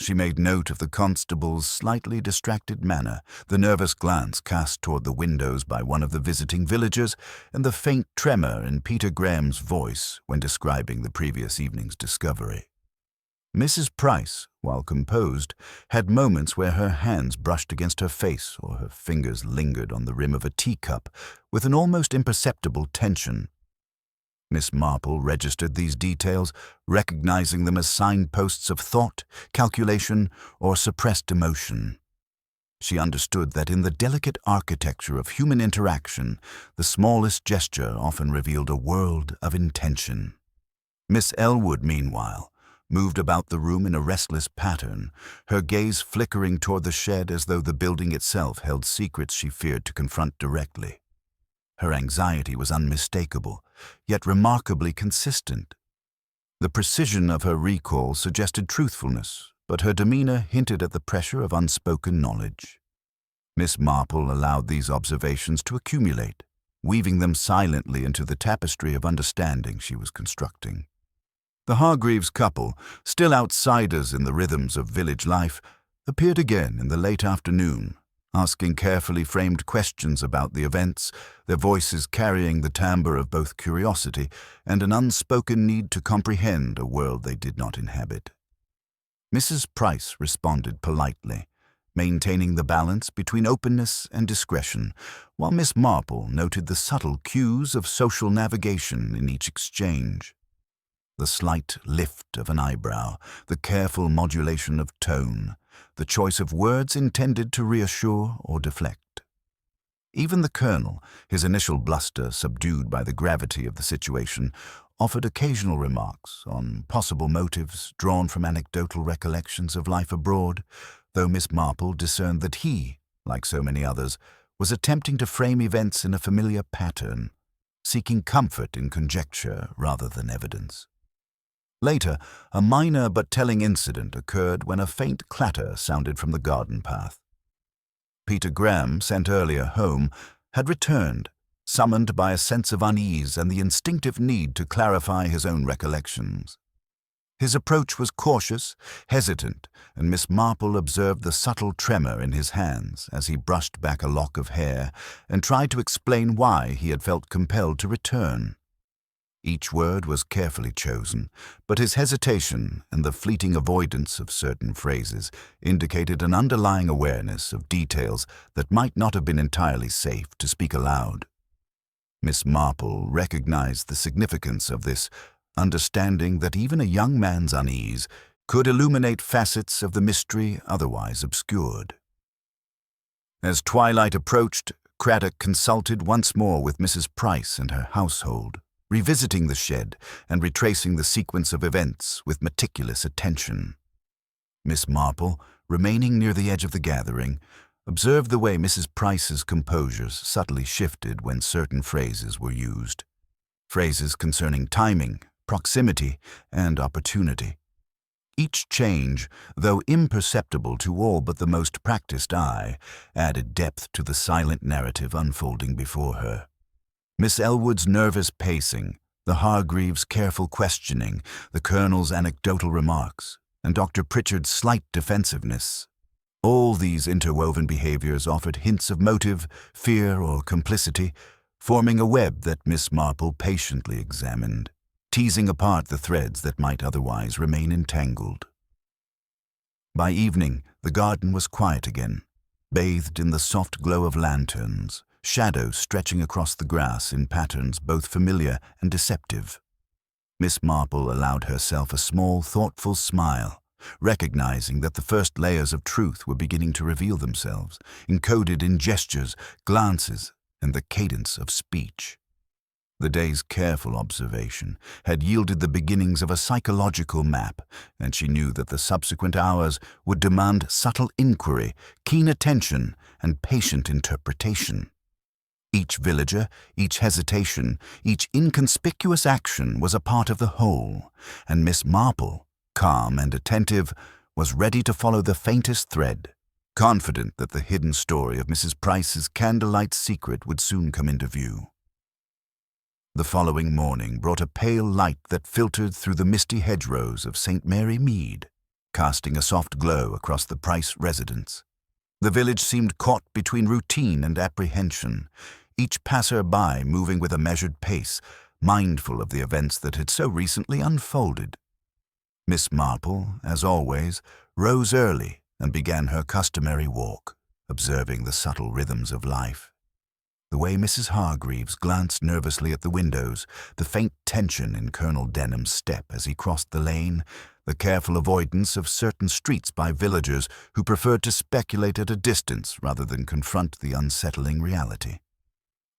She made note of the constable's slightly distracted manner, the nervous glance cast toward the windows by one of the visiting villagers, and the faint tremor in Peter Graham's voice when describing the previous evening's discovery. Mrs. Price, while composed, had moments where her hands brushed against her face or her fingers lingered on the rim of a teacup with an almost imperceptible tension. Miss Marple registered these details, recognizing them as signposts of thought, calculation, or suppressed emotion. She understood that in the delicate architecture of human interaction, the smallest gesture often revealed a world of intention. Miss Elwood, meanwhile, moved about the room in a restless pattern, her gaze flickering toward the shed as though the building itself held secrets she feared to confront directly. Her anxiety was unmistakable, yet remarkably consistent. The precision of her recall suggested truthfulness, but her demeanor hinted at the pressure of unspoken knowledge. Miss Marple allowed these observations to accumulate, weaving them silently into the tapestry of understanding she was constructing. The Hargreaves couple, still outsiders in the rhythms of village life, appeared again in the late afternoon, asking carefully framed questions about the events, their voices carrying the timbre of both curiosity and an unspoken need to comprehend a world they did not inhabit. Mrs. Price responded politely, maintaining the balance between openness and discretion, while Miss Marple noted the subtle cues of social navigation in each exchange. The slight lift of an eyebrow, the careful modulation of tone, the choice of words intended to reassure or deflect. Even the Colonel, his initial bluster subdued by the gravity of the situation, offered occasional remarks on possible motives drawn from anecdotal recollections of life abroad, though Miss Marple discerned that he, like so many others, was attempting to frame events in a familiar pattern, seeking comfort in conjecture rather than evidence. Later, a minor but telling incident occurred when a faint clatter sounded from the garden path. Peter Graham, sent earlier home, had returned, summoned by a sense of unease and the instinctive need to clarify his own recollections. His approach was cautious, hesitant, and Miss Marple observed the subtle tremor in his hands as he brushed back a lock of hair and tried to explain why he had felt compelled to return. Each word was carefully chosen, but his hesitation and the fleeting avoidance of certain phrases indicated an underlying awareness of details that might not have been entirely safe to speak aloud. Miss Marple recognized the significance of this, understanding that even a young man's unease could illuminate facets of the mystery otherwise obscured. As twilight approached, Craddock consulted once more with Mrs. Price and her household, revisiting the shed and retracing the sequence of events with meticulous attention. Miss Marple, remaining near the edge of the gathering, observed the way Mrs. Price's composure subtly shifted when certain phrases were used. Phrases concerning timing, proximity, and opportunity. Each change, though imperceptible to all but the most practiced eye, added depth to the silent narrative unfolding before her. Miss Elwood's nervous pacing, the Hargreaves' careful questioning, the Colonel's anecdotal remarks, and Dr. Pritchard's slight defensiveness. All these interwoven behaviors offered hints of motive, fear, or complicity, forming a web that Miss Marple patiently examined, teasing apart the threads that might otherwise remain entangled. By evening, the garden was quiet again, bathed in the soft glow of lanterns, shadows stretching across the grass in patterns both familiar and deceptive. Miss Marple allowed herself a small, thoughtful smile, recognizing that the first layers of truth were beginning to reveal themselves, encoded in gestures, glances, and the cadence of speech. The day's careful observation had yielded the beginnings of a psychological map, and she knew that the subsequent hours would demand subtle inquiry, keen attention, and patient interpretation. Each villager, each hesitation, each inconspicuous action was a part of the whole, and Miss Marple, calm and attentive, was ready to follow the faintest thread, confident that the hidden story of Mrs. Price's Candlelight Secret would soon come into view. The following morning brought a pale light that filtered through the misty hedgerows of St. Mary Mead, casting a soft glow across the Price residence. The village seemed caught between routine and apprehension, each passer-by moving with a measured pace, mindful of the events that had so recently unfolded. Miss Marple, as always, rose early and began her customary walk, observing the subtle rhythms of life. The way Mrs. Hargreaves glanced nervously at the windows, the faint tension in Colonel Denham's step as he crossed the lane, the careful avoidance of certain streets by villagers who preferred to speculate at a distance rather than confront the unsettling reality.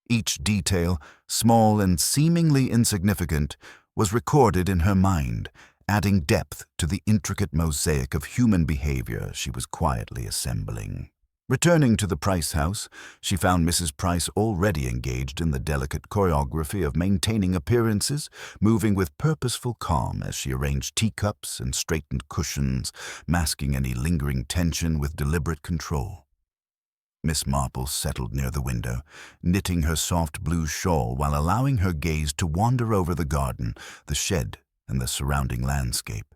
Each detail, small and seemingly insignificant, was recorded in her mind, adding depth to the intricate mosaic of human behavior she was quietly assembling. Returning to the Price house, she found Mrs. Price already engaged in the delicate choreography of maintaining appearances, moving with purposeful calm as she arranged teacups and straightened cushions, masking any lingering tension with deliberate control. Miss Marple settled near the window, knitting her soft blue shawl while allowing her gaze to wander over the garden, the shed, and the surrounding landscape.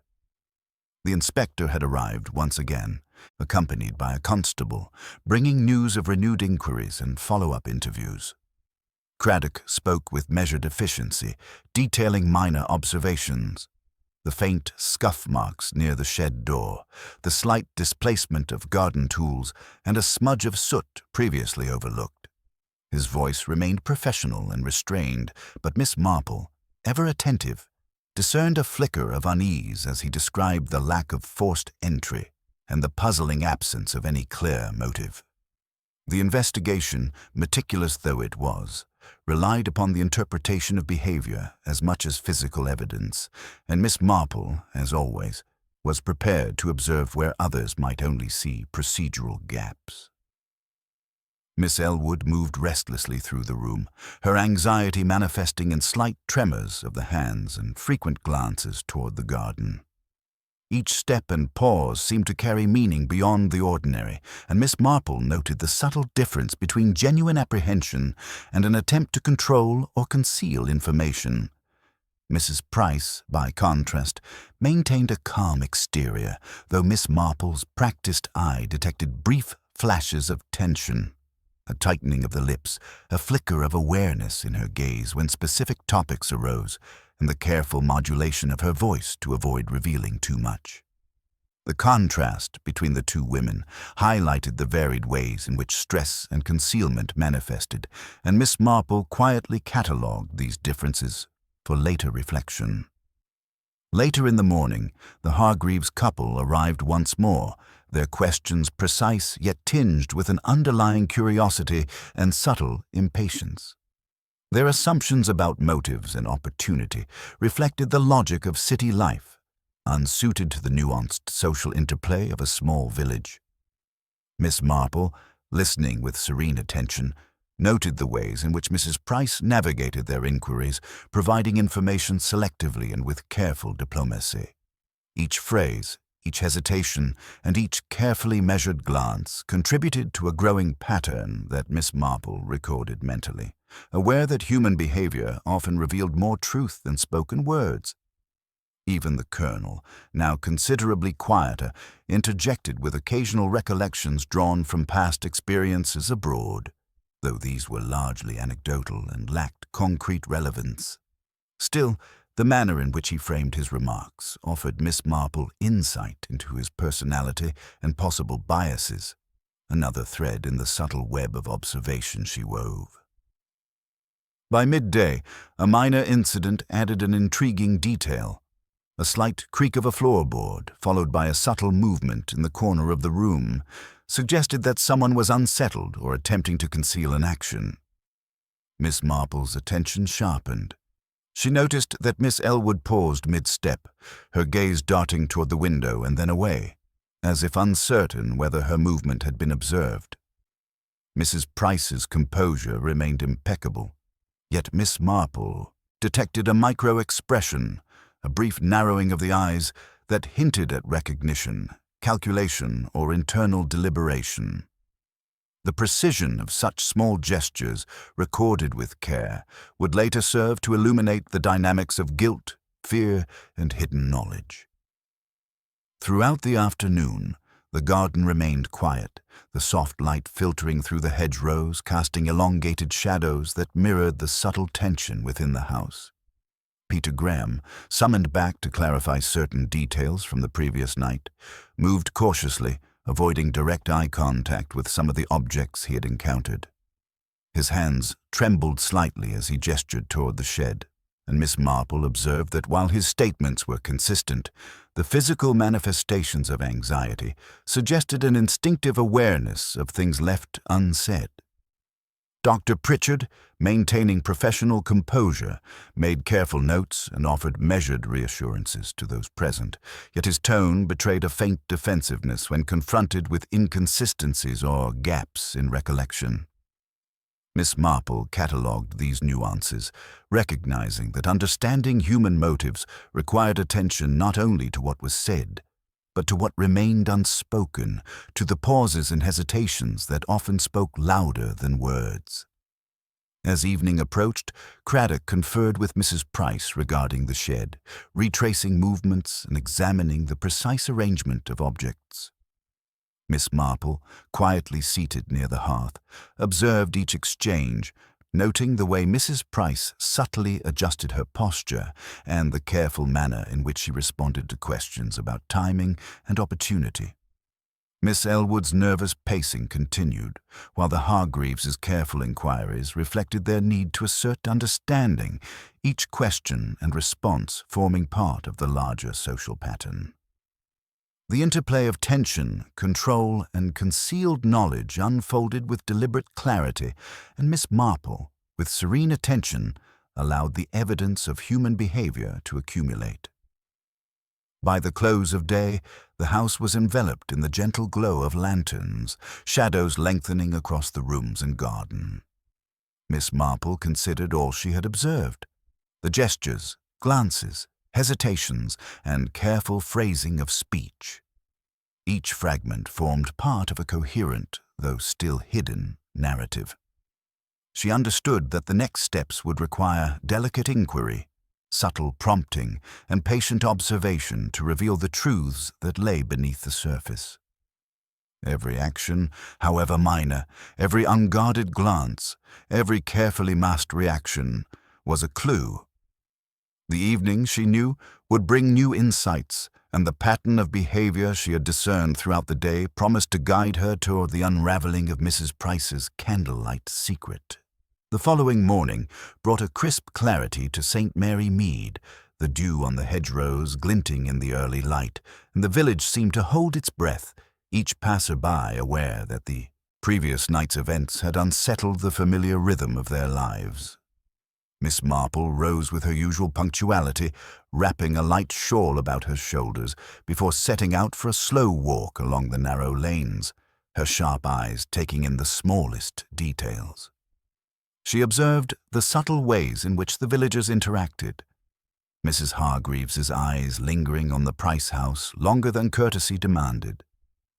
The inspector had arrived once again, accompanied by a constable, bringing news of renewed inquiries and follow-up interviews. Craddock spoke with measured efficiency, detailing minor observations. The faint scuff marks near the shed door, the slight displacement of garden tools, and a smudge of soot previously overlooked. His voice remained professional and restrained, but Miss Marple, ever attentive, discerned a flicker of unease as he described the lack of forced entry and the puzzling absence of any clear motive. The investigation, meticulous though it was, relied upon the interpretation of behavior as much as physical evidence, and Miss Marple, as always, was prepared to observe where others might only see procedural gaps. Miss Elwood moved restlessly through the room, her anxiety manifesting in slight tremors of the hands and frequent glances toward the garden. Each step and pause seemed to carry meaning beyond the ordinary, and Miss Marple noted the subtle difference between genuine apprehension and an attempt to control or conceal information. Mrs. Price, by contrast, maintained a calm exterior, though Miss Marple's practiced eye detected brief flashes of tension. A tightening of the lips, a flicker of awareness in her gaze when specific topics arose, and the careful modulation of her voice to avoid revealing too much. The contrast between the two women highlighted the varied ways in which stress and concealment manifested, and Miss Marple quietly catalogued these differences for later reflection. Later in the morning, the Hargreaves couple arrived once more, their questions precise yet tinged with an underlying curiosity and subtle impatience. Their assumptions about motives and opportunity reflected the logic of city life, unsuited to the nuanced social interplay of a small village. Miss Marple, listening with serene attention, noted the ways in which Mrs. Price navigated their inquiries, providing information selectively and with careful diplomacy. Each phrase, each hesitation, and each carefully measured glance contributed to a growing pattern that Miss Marple recorded mentally, aware that human behavior often revealed more truth than spoken words. Even the Colonel, now considerably quieter, interjected with occasional recollections drawn from past experiences abroad, though these were largely anecdotal and lacked concrete relevance. Still, the manner in which he framed his remarks offered Miss Marple insight into his personality and possible biases, another thread in the subtle web of observation she wove. By midday, a minor incident added an intriguing detail. A slight creak of a floorboard, followed by a subtle movement in the corner of the room, suggested that someone was unsettled or attempting to conceal an action. Miss Marple's attention sharpened. She noticed that Miss Elwood paused mid-step, her gaze darting toward the window and then away, as if uncertain whether her movement had been observed. Mrs. Price's composure remained impeccable, yet Miss Marple detected a micro-expression, a brief narrowing of the eyes that hinted at recognition, calculation, or internal deliberation. The precision of such small gestures, recorded with care, would later serve to illuminate the dynamics of guilt, fear, and hidden knowledge. Throughout the afternoon, the garden remained quiet, the soft light filtering through the hedgerows, casting elongated shadows that mirrored the subtle tension within the house. Peter Graham, summoned back to clarify certain details from the previous night, moved cautiously, avoiding direct eye contact with some of the objects he had encountered. His hands trembled slightly as he gestured toward the shed, and Miss Marple observed that while his statements were consistent, the physical manifestations of anxiety suggested an instinctive awareness of things left unsaid. Dr. Pritchard, maintaining professional composure, made careful notes and offered measured reassurances to those present, yet his tone betrayed a faint defensiveness when confronted with inconsistencies or gaps in recollection. Miss Marple catalogued these nuances, recognizing that understanding human motives required attention not only to what was said, but to what remained unspoken, to the pauses and hesitations that often spoke louder than words. As evening approached, Craddock conferred with Mrs. Price regarding the shed, retracing movements and examining the precise arrangement of objects. Miss Marple, quietly seated near the hearth, observed each exchange, Noting the way Mrs. Price subtly adjusted her posture and the careful manner in which she responded to questions about timing and opportunity. Miss Elwood's nervous pacing continued, while the Hargreaves' careful inquiries reflected their need to assert understanding, each question and response forming part of the larger social pattern. The interplay of tension, control, and concealed knowledge unfolded with deliberate clarity, and Miss Marple, with serene attention, allowed the evidence of human behavior to accumulate. By the close of day, the house was enveloped in the gentle glow of lanterns, shadows lengthening across the rooms and garden. Miss Marple considered all she had observed. The gestures, glances, hesitations, and careful phrasing of speech. Each fragment formed part of a coherent, though still hidden, narrative. She understood that the next steps would require delicate inquiry, subtle prompting, and patient observation to reveal the truths that lay beneath the surface. Every action, however minor, every unguarded glance, every carefully masked reaction, was a clue. The evening, she knew, would bring new insights, and the pattern of behavior she had discerned throughout the day promised to guide her toward the unraveling of Mrs. Price's Candlelight Secret. The following morning brought a crisp clarity to St. Mary Mead, the dew on the hedgerows glinting in the early light, and the village seemed to hold its breath, each passer-by aware that the previous night's events had unsettled the familiar rhythm of their lives. Miss Marple rose with her usual punctuality, wrapping a light shawl about her shoulders before setting out for a slow walk along the narrow lanes, her sharp eyes taking in the smallest details. She observed the subtle ways in which the villagers interacted. Mrs. Hargreaves' eyes lingering on the Price house longer than courtesy demanded,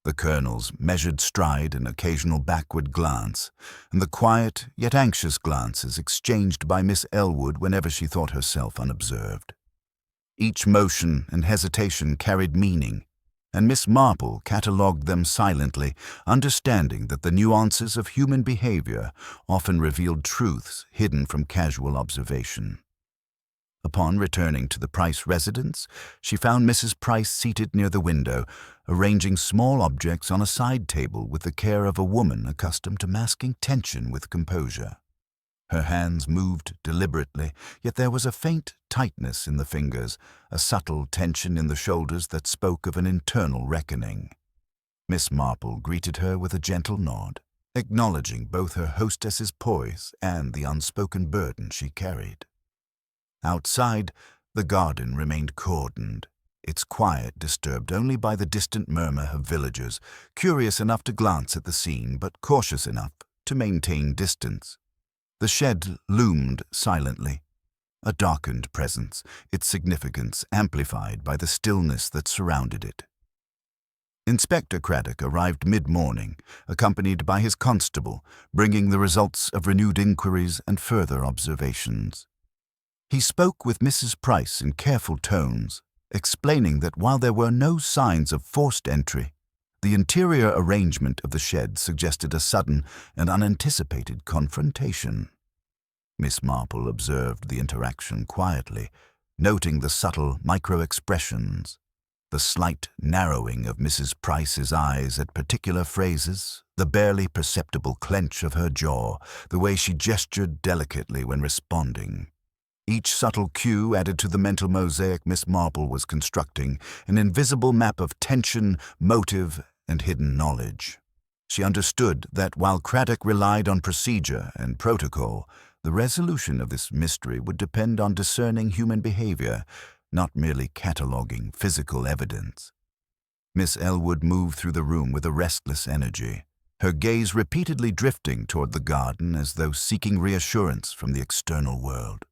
the Colonel's measured stride and occasional backward glance, and the quiet yet anxious glances exchanged by Miss Elwood whenever she thought herself unobserved. Each motion and hesitation carried meaning, and Miss Marple catalogued them silently, understanding that the nuances of human behavior often revealed truths hidden from casual observation. Upon returning to the Price residence, she found Mrs. Price seated near the window, arranging small objects on a side table with the care of a woman accustomed to masking tension with composure. Her hands moved deliberately, yet there was a faint tightness in the fingers, a subtle tension in the shoulders that spoke of an internal reckoning. Miss Marple greeted her with a gentle nod, acknowledging both her hostess's poise and the unspoken burden she carried. Outside, the garden remained cordoned, its quiet disturbed only by the distant murmur of villagers, curious enough to glance at the scene but cautious enough to maintain distance. The shed loomed silently, a darkened presence, its significance amplified by the stillness that surrounded it. Inspector Craddock arrived mid-morning, accompanied by his constable, bringing the results of renewed inquiries and further observations. He spoke with Mrs. Price in careful tones, explaining that while there were no signs of forced entry, the interior arrangement of the shed suggested a sudden and unanticipated confrontation. Miss Marple observed the interaction quietly, noting the subtle micro-expressions, the slight narrowing of Mrs. Price's eyes at particular phrases, the barely perceptible clench of her jaw, the way she gestured delicately when responding. Each subtle cue added to the mental mosaic Miss Marple was constructing, an invisible map of tension, motive, and hidden knowledge. She understood that while Craddock relied on procedure and protocol, the resolution of this mystery would depend on discerning human behavior, not merely cataloguing physical evidence. Miss Elwood moved through the room with a restless energy, her gaze repeatedly drifting toward the garden as though seeking reassurance from the external world.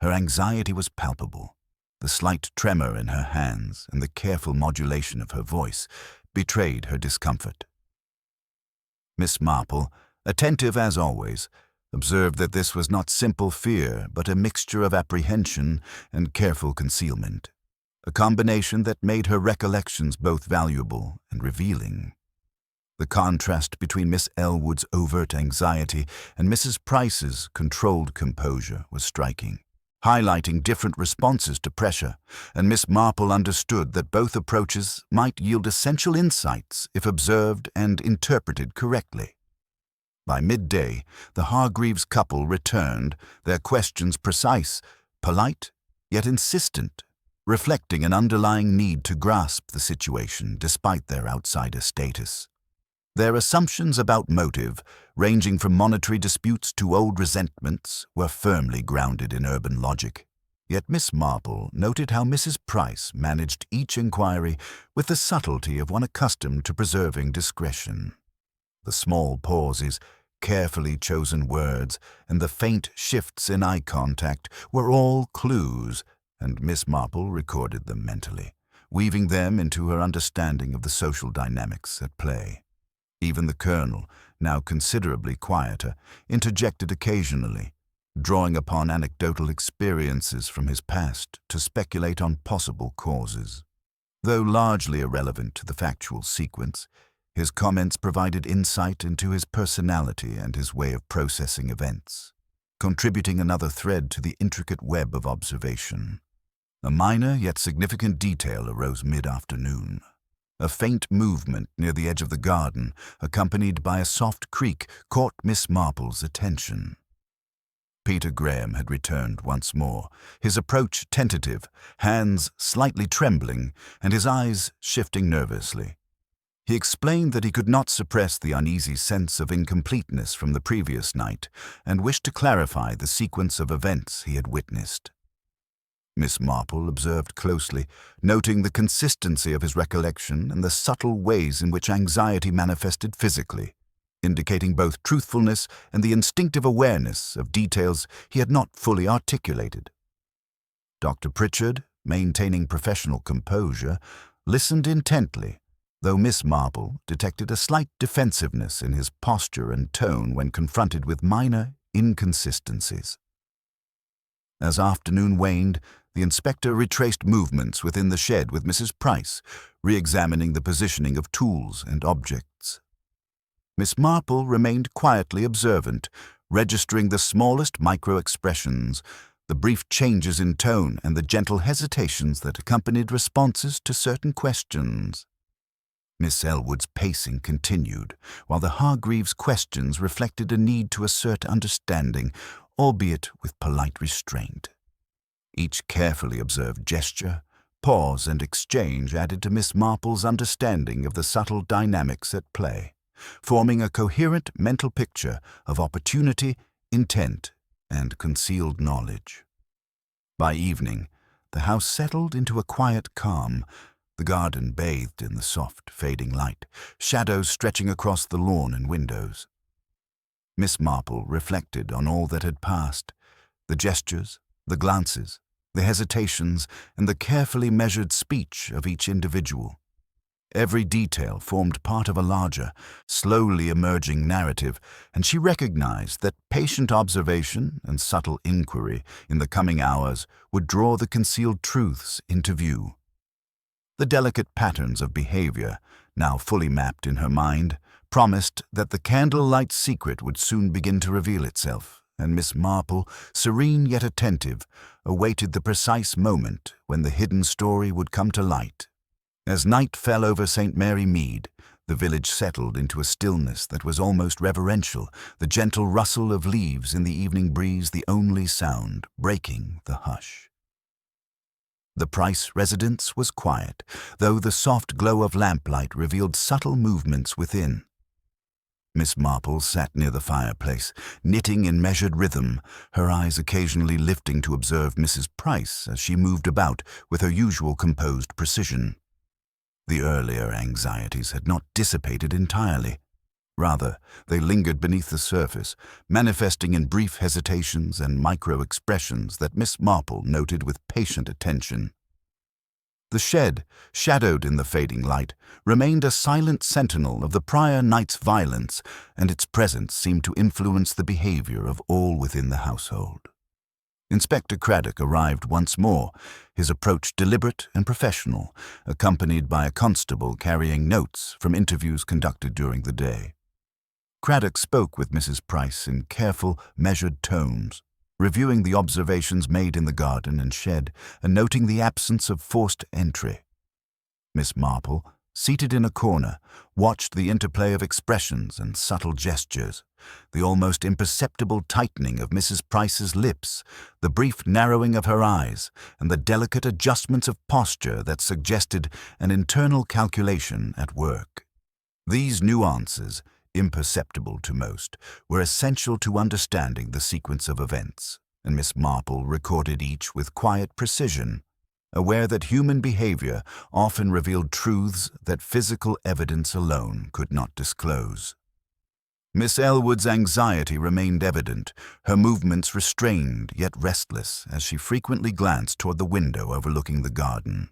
Her anxiety was palpable. The slight tremor in her hands and the careful modulation of her voice betrayed her discomfort. Miss Marple, attentive as always, observed that this was not simple fear but a mixture of apprehension and careful concealment, a combination that made her recollections both valuable and revealing. The contrast between Miss Elwood's overt anxiety and Mrs. Price's controlled composure was striking, highlighting different responses to pressure, and Miss Marple understood that both approaches might yield essential insights if observed and interpreted correctly. By midday, the Hargreaves couple returned, their questions precise, polite, yet insistent, reflecting an underlying need to grasp the situation despite their outsider status. Their assumptions about motive, ranging from monetary disputes to old resentments, were firmly grounded in urban logic. Yet Miss Marple noted how Mrs. Price managed each inquiry with the subtlety of one accustomed to preserving discretion. The small pauses, carefully chosen words, and the faint shifts in eye contact were all clues, and Miss Marple recorded them mentally, weaving them into her understanding of the social dynamics at play. Even the Colonel, now considerably quieter, interjected occasionally, drawing upon anecdotal experiences from his past to speculate on possible causes. Though largely irrelevant to the factual sequence, his comments provided insight into his personality and his way of processing events, contributing another thread to the intricate web of observation. A minor yet significant detail arose mid-afternoon. A faint movement near the edge of the garden, accompanied by a soft creak, caught Miss Marple's attention. Peter Graham had returned once more, his approach tentative, hands slightly trembling, and his eyes shifting nervously. He explained that he could not suppress the uneasy sense of incompleteness from the previous night and wished to clarify the sequence of events he had witnessed. Miss Marple observed closely, noting the consistency of his recollection and the subtle ways in which anxiety manifested physically, indicating both truthfulness and the instinctive awareness of details he had not fully articulated. Dr. Pritchard, maintaining professional composure, listened intently, though Miss Marple detected a slight defensiveness in his posture and tone when confronted with minor inconsistencies. As afternoon waned, the inspector retraced movements within the shed with Mrs. Price, re-examining the positioning of tools and objects. Miss Marple remained quietly observant, registering the smallest micro-expressions, the brief changes in tone and the gentle hesitations that accompanied responses to certain questions. Miss Elwood's pacing continued, while the Hargreaves' questions reflected a need to assert understanding, albeit with polite restraint. Each carefully observed gesture, pause, and exchange added to Miss Marple's understanding of the subtle dynamics at play, forming a coherent mental picture of opportunity, intent, and concealed knowledge. By evening, the house settled into a quiet calm, the garden bathed in the soft, fading light, shadows stretching across the lawn and windows. Miss Marple reflected on all that had passed, the gestures, the glances, the hesitations, and the carefully measured speech of each individual. Every detail formed part of a larger, slowly emerging narrative, and she recognized that patient observation and subtle inquiry in the coming hours would draw the concealed truths into view. The delicate patterns of behavior, now fully mapped in her mind, promised that the Candlelight Secret would soon begin to reveal itself, and Miss Marple, serene yet attentive, awaited the precise moment when the hidden story would come to light. As night fell over St. Mary Mead, the village settled into a stillness that was almost reverential, the gentle rustle of leaves in the evening breeze the only sound breaking the hush. The Price residence was quiet, though the soft glow of lamplight revealed subtle movements within. Miss Marple sat near the fireplace, knitting in measured rhythm, her eyes occasionally lifting to observe Mrs. Price as she moved about with her usual composed precision. The earlier anxieties had not dissipated entirely. Rather, they lingered beneath the surface, manifesting in brief hesitations and micro-expressions that Miss Marple noted with patient attention. The shed, shadowed in the fading light, remained a silent sentinel of the prior night's violence, and its presence seemed to influence the behavior of all within the household. Inspector Craddock arrived once more, his approach deliberate and professional, accompanied by a constable carrying notes from interviews conducted during the day. Craddock spoke with Mrs. Price in careful, measured tones, reviewing the observations made in the garden and shed, and noting the absence of forced entry. Miss Marple, seated in a corner, watched the interplay of expressions and subtle gestures, the almost imperceptible tightening of Mrs. Price's lips, the brief narrowing of her eyes, and the delicate adjustments of posture that suggested an internal calculation at work. These nuances, imperceptible to most, were essential to understanding the sequence of events, and Miss Marple recorded each with quiet precision, aware that human behavior often revealed truths that physical evidence alone could not disclose. Miss Elwood's anxiety remained evident, her movements restrained yet restless as she frequently glanced toward the window overlooking the garden.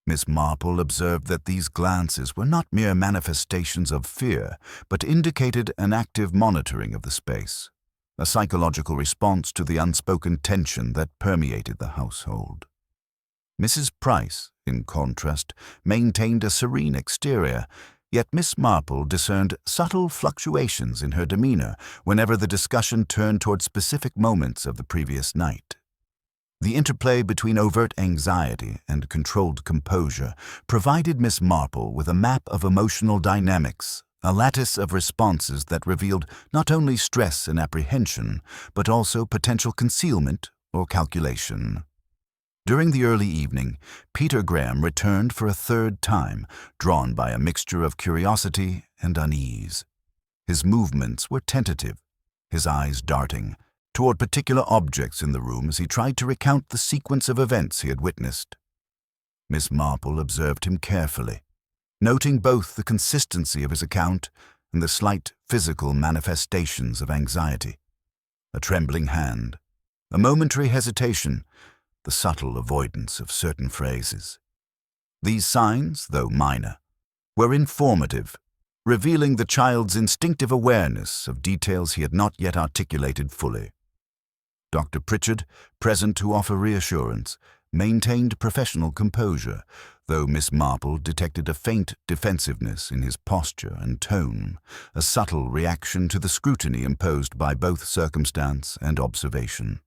Miss Marple observed that these glances were not mere manifestations of fear, but indicated an active monitoring of the space, a psychological response to the unspoken tension that permeated the household. Mrs. Price, in contrast, maintained a serene exterior, yet Miss Marple discerned subtle fluctuations in her demeanor whenever the discussion turned toward specific moments of the previous night. The interplay between overt anxiety and controlled composure provided Miss Marple with a map of emotional dynamics, a lattice of responses that revealed not only stress and apprehension, but also potential concealment or calculation. During the early evening, Peter Graham returned for a third time, drawn by a mixture of curiosity and unease. His movements were tentative, his eyes darting toward particular objects in the room as he tried to recount the sequence of events he had witnessed. Miss Marple observed him carefully, noting both the consistency of his account and the slight physical manifestations of anxiety. A trembling hand, a momentary hesitation, the subtle avoidance of certain phrases. These signs, though minor, were informative, revealing the child's instinctive awareness of details he had not yet articulated fully. Dr. Pritchard, present to offer reassurance, maintained professional composure, though Miss Marple detected a faint defensiveness in his posture and tone, a subtle reaction to the scrutiny imposed by both circumstance and observation.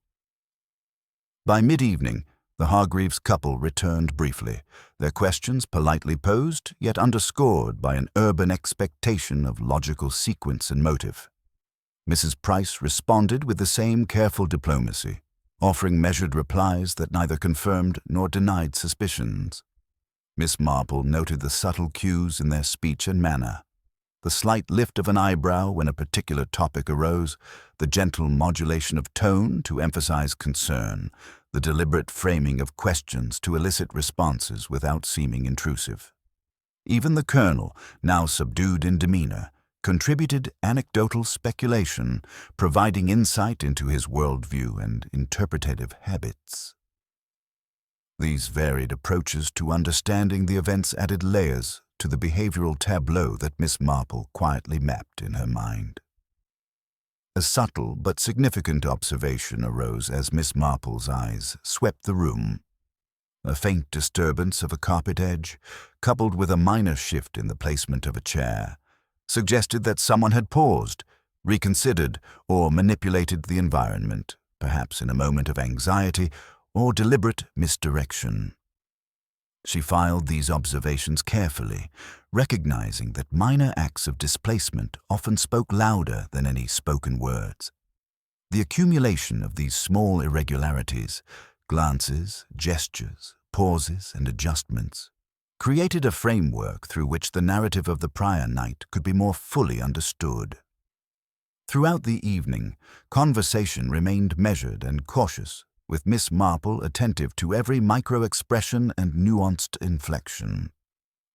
By mid-evening, the Hargreaves couple returned briefly, their questions politely posed, yet underscored by an urban expectation of logical sequence and motive. Mrs. Price responded with the same careful diplomacy, offering measured replies that neither confirmed nor denied suspicions. Miss Marple noted the subtle cues in their speech and manner, the slight lift of an eyebrow when a particular topic arose, the gentle modulation of tone to emphasize concern, the deliberate framing of questions to elicit responses without seeming intrusive. Even the Colonel, now subdued in demeanor, contributed anecdotal speculation, providing insight into his worldview and interpretative habits. These varied approaches to understanding the events added layers to the behavioral tableau that Miss Marple quietly mapped in her mind. A subtle but significant observation arose as Miss Marple's eyes swept the room. A faint disturbance of a carpet edge, coupled with a minor shift in the placement of a chair, suggested that someone had paused, reconsidered, or manipulated the environment, perhaps in a moment of anxiety or deliberate misdirection. She filed these observations carefully, recognizing that minor acts of displacement often spoke louder than any spoken words. The accumulation of these small irregularities, glances, gestures, pauses, and adjustments, created a framework through which the narrative of the prior night could be more fully understood. Throughout the evening, conversation remained measured and cautious, with Miss Marple attentive to every micro-expression and nuanced inflection.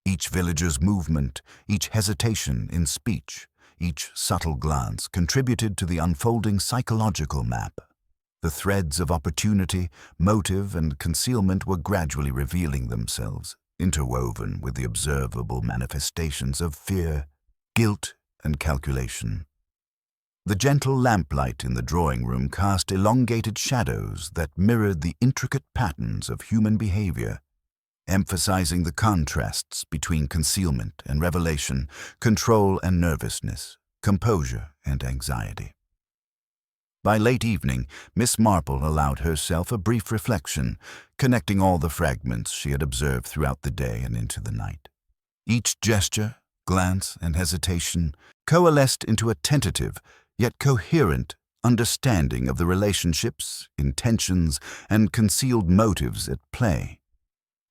Each villager's movement, each hesitation in speech, each subtle glance contributed to the unfolding psychological map. The threads of opportunity, motive, and concealment were gradually revealing themselves, interwoven with the observable manifestations of fear, guilt, and calculation. The gentle lamplight in the drawing-room cast elongated shadows that mirrored the intricate patterns of human behavior, emphasizing the contrasts between concealment and revelation, control and nervousness, composure and anxiety. By late evening, Miss Marple allowed herself a brief reflection, connecting all the fragments she had observed throughout the day and into the night. Each gesture, glance, and hesitation coalesced into a tentative, yet coherent, understanding of the relationships, intentions, and concealed motives at play.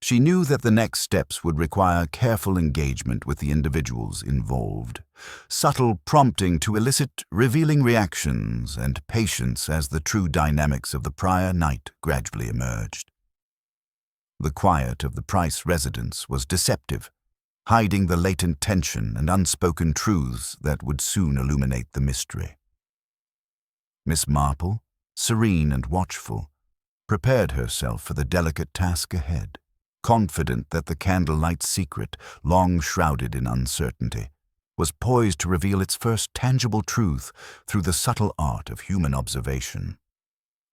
She knew that the next steps would require careful engagement with the individuals involved, subtle prompting to elicit revealing reactions, and patience as the true dynamics of the prior night gradually emerged. The quiet of the Price residence was deceptive, hiding the latent tension and unspoken truths that would soon illuminate the mystery. Miss Marple, serene and watchful, prepared herself for the delicate task ahead, confident that the Candlelight Secret, long shrouded in uncertainty, was poised to reveal its first tangible truth through the subtle art of human observation.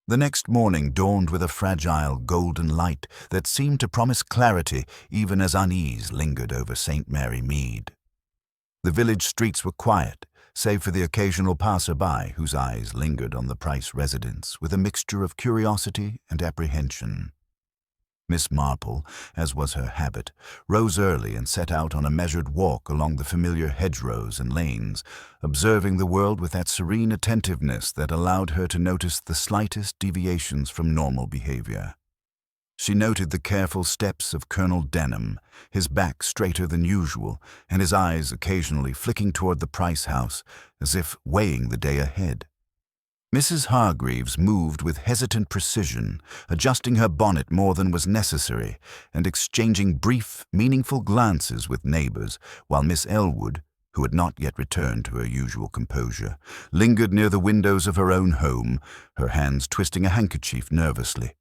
The next morning dawned with a fragile golden light that seemed to promise clarity even as unease lingered over St. Mary Mead. The village streets were quiet, save for the occasional passer-by whose eyes lingered on the Price residence with a mixture of curiosity and apprehension. Miss Marple, as was her habit, rose early and set out on a measured walk along the familiar hedgerows and lanes, observing the world with that serene attentiveness that allowed her to notice the slightest deviations from normal behavior. She noted the careful steps of Colonel Denham, his back straighter than usual, and his eyes occasionally flicking toward the Price house, as if weighing the day ahead. Mrs. Hargreaves moved with hesitant precision, adjusting her bonnet more than was necessary, and exchanging brief, meaningful glances with neighbors, while Miss Elwood, who had not yet returned to her usual composure, lingered near the windows of her own home, her hands twisting a handkerchief nervously.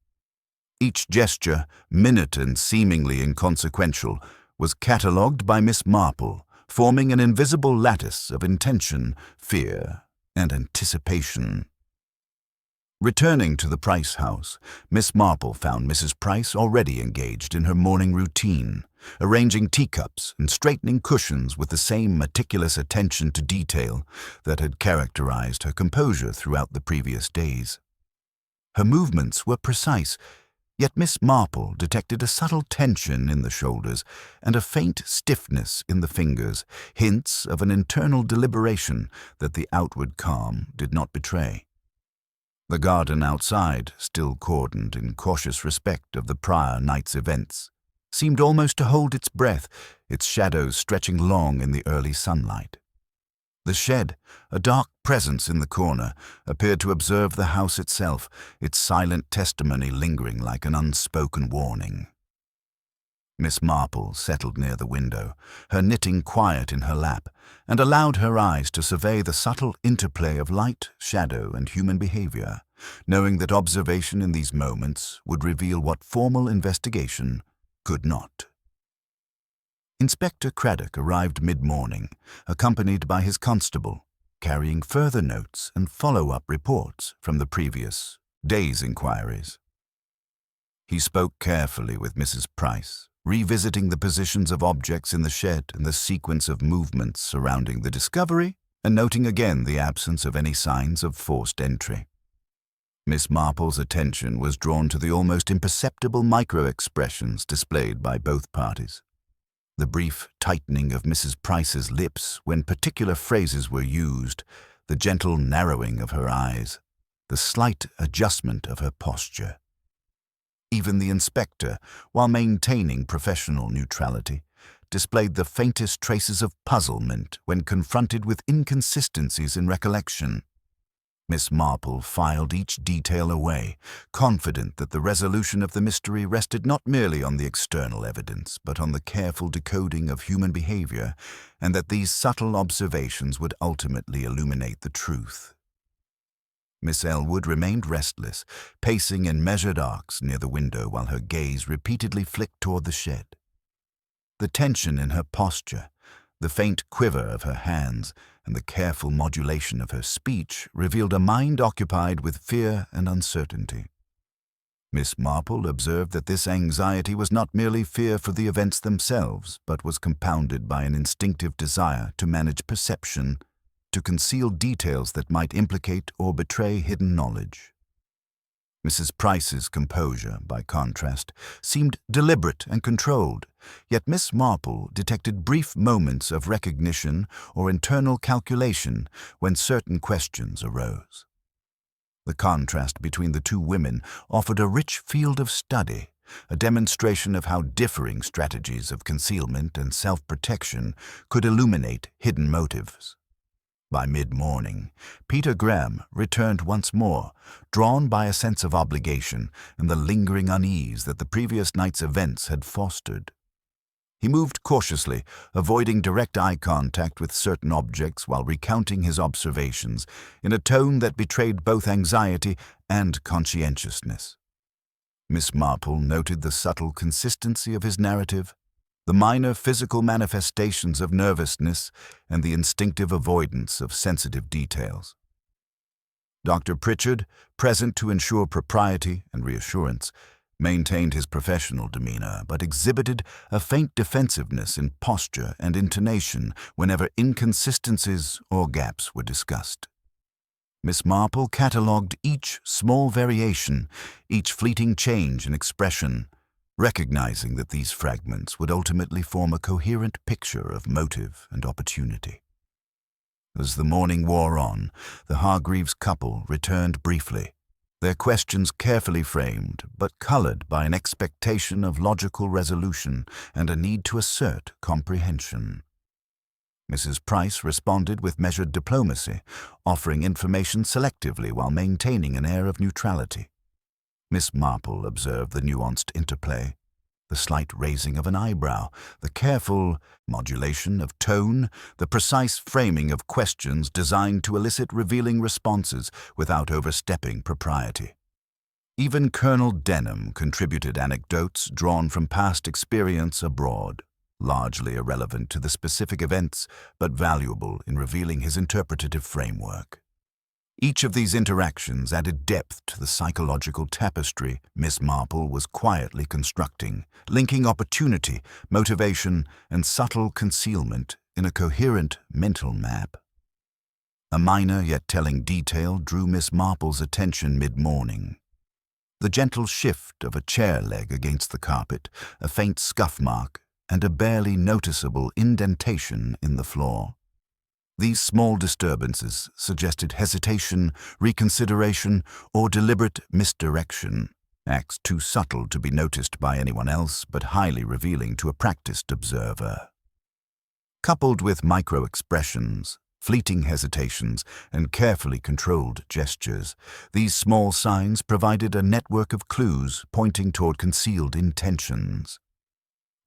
Each gesture, minute and seemingly inconsequential, was catalogued by Miss Marple, forming an invisible lattice of intention, fear, and anticipation. Returning to the Price house, Miss Marple found Mrs. Price already engaged in her morning routine, arranging teacups and straightening cushions with the same meticulous attention to detail that had characterized her composure throughout the previous days. Her movements were precise, yet Miss Marple detected a subtle tension in the shoulders and a faint stiffness in the fingers, hints of an internal deliberation that the outward calm did not betray. The garden outside, still cordoned in cautious respect of the prior night's events, seemed almost to hold its breath, its shadows stretching long in the early sunlight. The shed, a dark presence in the corner, appeared to observe the house itself, its silent testimony lingering like an unspoken warning. Miss Marple settled near the window, her knitting quiet in her lap, and allowed her eyes to survey the subtle interplay of light, shadow, and human behavior, knowing that observation in these moments would reveal what formal investigation could not. Inspector Craddock arrived mid-morning, accompanied by his constable, carrying further notes and follow-up reports from the previous day's inquiries. He spoke carefully with Mrs. Price, revisiting the positions of objects in the shed and the sequence of movements surrounding the discovery, and noting again the absence of any signs of forced entry. Miss Marple's attention was drawn to the almost imperceptible micro-expressions displayed by both parties. The brief tightening of Mrs. Price's lips when particular phrases were used, the gentle narrowing of her eyes, the slight adjustment of her posture. Even the inspector, while maintaining professional neutrality, displayed the faintest traces of puzzlement when confronted with inconsistencies in recollection. Miss Marple filed each detail away, confident that the resolution of the mystery rested not merely on the external evidence, but on the careful decoding of human behavior, and that these subtle observations would ultimately illuminate the truth. Miss Elwood remained restless, pacing in measured arcs near the window while her gaze repeatedly flicked toward the shed. The tension in her posture, the faint quiver of her hands, and the careful modulation of her speech revealed a mind occupied with fear and uncertainty. Miss Marple observed that this anxiety was not merely fear for the events themselves, but was compounded by an instinctive desire to manage perception, to conceal details that might implicate or betray hidden knowledge. Mrs. Price's composure, by contrast, seemed deliberate and controlled, yet Miss Marple detected brief moments of recognition or internal calculation when certain questions arose. The contrast between the two women offered a rich field of study, a demonstration of how differing strategies of concealment and self-protection could illuminate hidden motives. By mid-morning, Peter Graham returned once more, drawn by a sense of obligation and the lingering unease that the previous night's events had fostered. He moved cautiously, avoiding direct eye contact with certain objects while recounting his observations in a tone that betrayed both anxiety and conscientiousness. Miss Marple noted the subtle consistency of his narrative, the minor physical manifestations of nervousness, and the instinctive avoidance of sensitive details. Dr. Pritchard, present to ensure propriety and reassurance, maintained his professional demeanor, but exhibited a faint defensiveness in posture and intonation whenever inconsistencies or gaps were discussed. Miss Marple catalogued each small variation, each fleeting change in expression, recognizing that these fragments would ultimately form a coherent picture of motive and opportunity. As the morning wore on, the Hargreaves couple returned briefly, their questions carefully framed but colored by an expectation of logical resolution and a need to assert comprehension. Mrs. Price responded with measured diplomacy, offering information selectively while maintaining an air of neutrality. Miss Marple observed the nuanced interplay, the slight raising of an eyebrow, the careful modulation of tone, the precise framing of questions designed to elicit revealing responses without overstepping propriety. Even Colonel Denham contributed anecdotes drawn from past experience abroad, largely irrelevant to the specific events but valuable in revealing his interpretative framework. Each of these interactions added depth to the psychological tapestry Miss Marple was quietly constructing, linking opportunity, motivation, and subtle concealment in a coherent mental map. A minor yet telling detail drew Miss Marple's attention mid-morning. The gentle shift of a chair leg against the carpet, a faint scuff mark, and a barely noticeable indentation in the floor. These small disturbances suggested hesitation, reconsideration, or deliberate misdirection, acts too subtle to be noticed by anyone else but highly revealing to a practiced observer. Coupled with micro-expressions, fleeting hesitations, and carefully controlled gestures, these small signs provided a network of clues pointing toward concealed intentions.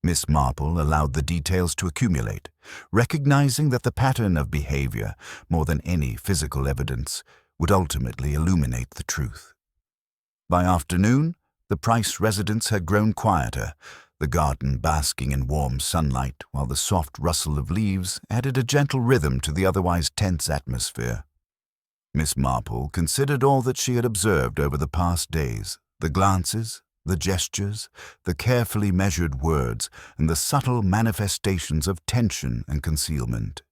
Miss Marple allowed the details to accumulate, recognizing that the pattern of behavior, more than any physical evidence, would ultimately illuminate the truth. By afternoon, the Price residence had grown quieter, the garden basking in warm sunlight, while the soft rustle of leaves added a gentle rhythm to the otherwise tense atmosphere. Miss Marple considered all that she had observed over the past days, the glances, the gestures, the carefully measured words, and the subtle manifestations of tension and concealment.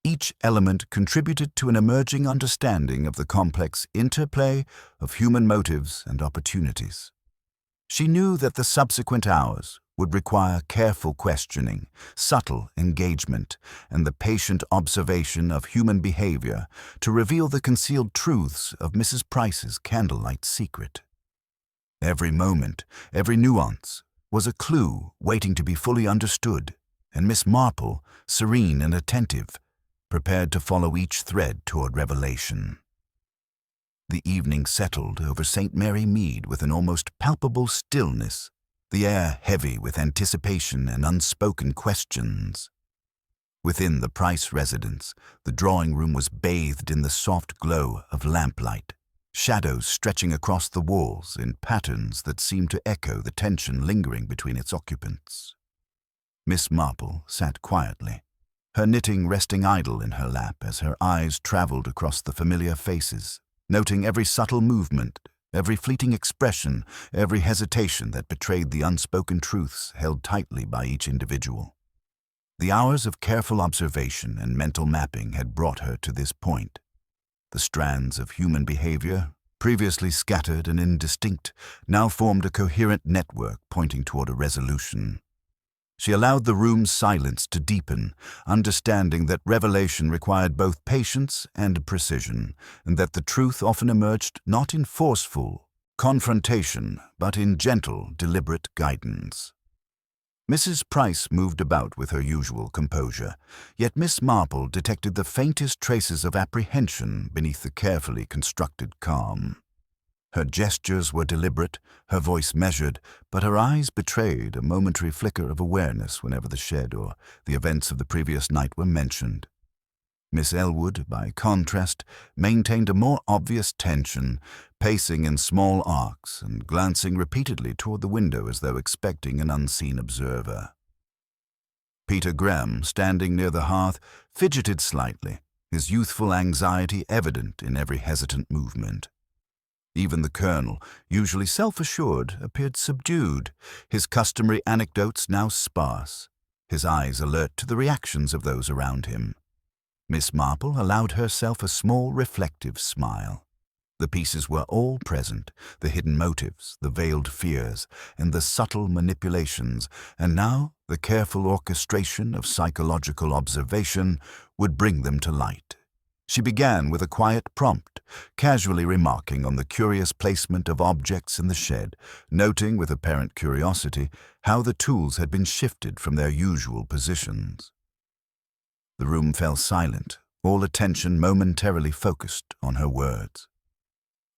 Each element contributed to an emerging understanding of the complex interplay of human motives and opportunities. She knew that the subsequent hours would require careful questioning, subtle engagement, and the patient observation of human behavior to reveal the concealed truths of Mrs. Price's Candlelight Secret. Every moment, every nuance, was a clue waiting to be fully understood, and Miss Marple, serene and attentive, prepared to follow each thread toward revelation. The evening settled over St. Mary Mead with an almost palpable stillness, the air heavy with anticipation and unspoken questions. Within the Price residence, the drawing room was bathed in the soft glow of lamplight, shadows stretching across the walls in patterns that seemed to echo the tension lingering between its occupants. Miss Marple sat quietly, her knitting resting idle in her lap as her eyes traveled across the familiar faces, noting every subtle movement, every fleeting expression, every hesitation that betrayed the unspoken truths held tightly by each individual. The hours of careful observation and mental mapping had brought her to this point. The strands of human behavior, previously scattered and indistinct, now formed a coherent network pointing toward a resolution. She allowed the room's silence to deepen, understanding that revelation required both patience and precision, and that the truth often emerged not in forceful confrontation, but in gentle, deliberate guidance. Mrs. Price moved about with her usual composure, yet Miss Marple detected the faintest traces of apprehension beneath the carefully constructed calm. Her gestures were deliberate, her voice measured, but her eyes betrayed a momentary flicker of awareness whenever the shed or the events of the previous night were mentioned. Miss Elwood, by contrast, maintained a more obvious tension, pacing in small arcs and glancing repeatedly toward the window as though expecting an unseen observer. Peter Graham, standing near the hearth, fidgeted slightly, his youthful anxiety evident in every hesitant movement. Even the Colonel, usually self-assured, appeared subdued, his customary anecdotes now sparse, his eyes alert to the reactions of those around him. Miss Marple allowed herself a small reflective smile. The pieces were all present, the hidden motives, the veiled fears, and the subtle manipulations, and now the careful orchestration of psychological observation would bring them to light. She began with a quiet prompt, casually remarking on the curious placement of objects in the shed, noting with apparent curiosity how the tools had been shifted from their usual positions. The room fell silent, all attention momentarily focused on her words.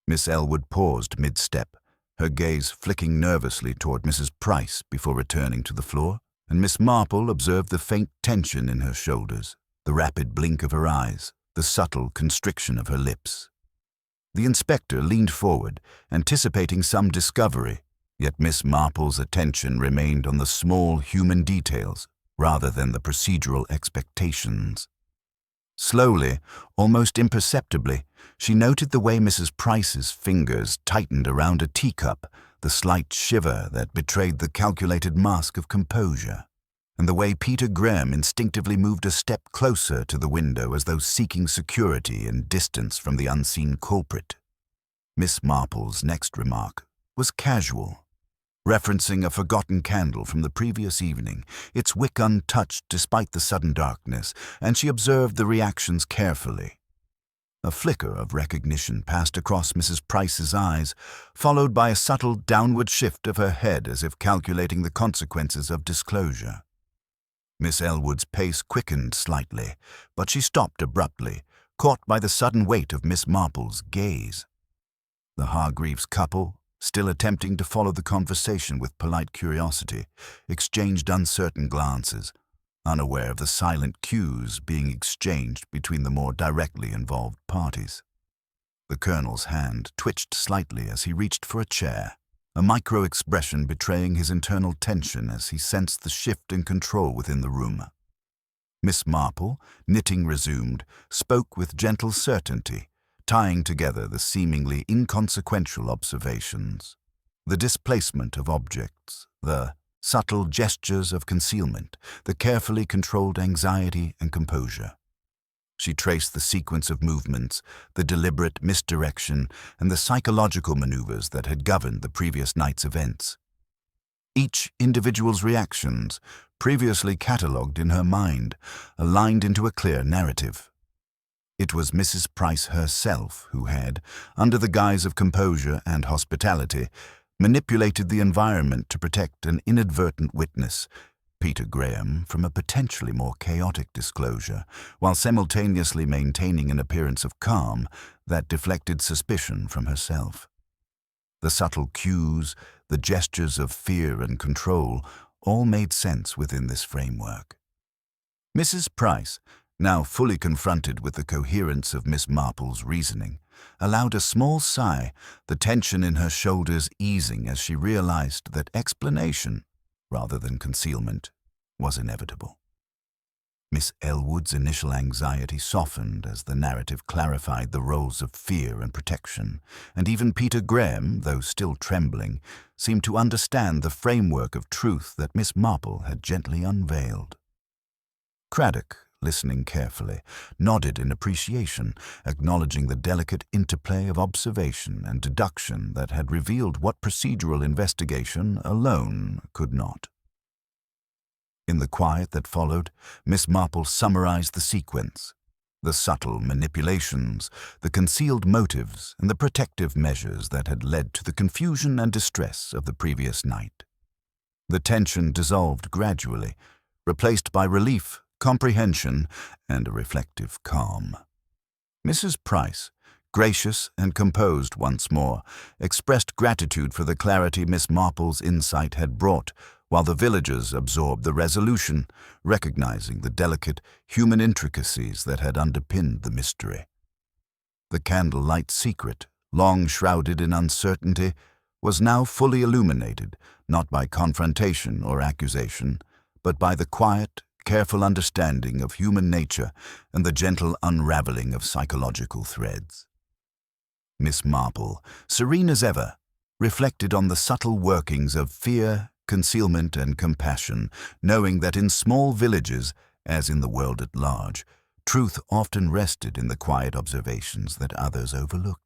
Miss Elwood paused mid-step, her gaze flicking nervously toward Mrs. Price before returning to the floor, and Miss Marple observed the faint tension in her shoulders, the rapid blink of her eyes, the subtle constriction of her lips. The inspector leaned forward, anticipating some discovery, yet Miss Marple's attention remained on the small human details rather than the procedural expectations. Slowly, almost imperceptibly, she noted the way Mrs. Price's fingers tightened around a teacup, the slight shiver that betrayed the calculated mask of composure, and the way Peter Graham instinctively moved a step closer to the window as though seeking security and distance from the unseen culprit. Miss Marple's next remark was casual, referencing a forgotten candle from the previous evening, its wick untouched despite the sudden darkness, and she observed the reactions carefully. A flicker of recognition passed across Mrs. Price's eyes, followed by a subtle downward shift of her head as if calculating the consequences of disclosure. Miss Elwood's pace quickened slightly, but she stopped abruptly, caught by the sudden weight of Miss Marple's gaze. The Hargreaves couple, still attempting to follow the conversation with polite curiosity, exchanged uncertain glances, unaware of the silent cues being exchanged between the more directly involved parties. The Colonel's hand twitched slightly as he reached for a chair, a micro-expression betraying his internal tension as he sensed the shift in control within the room. Miss Marple, knitting resumed, spoke with gentle certainty, tying together the seemingly inconsequential observations, the displacement of objects, the subtle gestures of concealment, the carefully controlled anxiety and composure. She traced the sequence of movements, the deliberate misdirection, and the psychological maneuvers that had governed the previous night's events. Each individual's reactions, previously catalogued in her mind, aligned into a clear narrative. It was Mrs. Price herself who had, under the guise of composure and hospitality, manipulated the environment to protect an inadvertent witness, Peter Graham, from a potentially more chaotic disclosure, while simultaneously maintaining an appearance of calm that deflected suspicion from herself. The subtle cues, the gestures of fear and control, all made sense within this framework. Mrs. Price, now fully confronted with the coherence of Miss Marple's reasoning, allowed a small sigh, the tension in her shoulders easing as she realized that explanation, rather than concealment, was inevitable. Miss Elwood's initial anxiety softened as the narrative clarified the roles of fear and protection, and even Peter Graham, though still trembling, seemed to understand the framework of truth that Miss Marple had gently unveiled. Craddock, listening carefully, nodded in appreciation, acknowledging the delicate interplay of observation and deduction that had revealed what procedural investigation alone could not. In the quiet that followed, Miss Marple summarized the sequence, the subtle manipulations, the concealed motives, and the protective measures that had led to the confusion and distress of the previous night. The tension dissolved gradually, replaced by relief, comprehension, and a reflective calm. Mrs. Price, gracious and composed once more, expressed gratitude for the clarity Miss Marple's insight had brought, while the villagers absorbed the resolution, recognizing the delicate human intricacies that had underpinned the mystery. The Candlelight Secret, long shrouded in uncertainty, was now fully illuminated, not by confrontation or accusation, but by the quiet, careful understanding of human nature and the gentle unraveling of psychological threads. Miss Marple, serene as ever, reflected on the subtle workings of fear, concealment, and compassion, knowing that in small villages, as in the world at large, truth often rested in the quiet observations that others overlooked.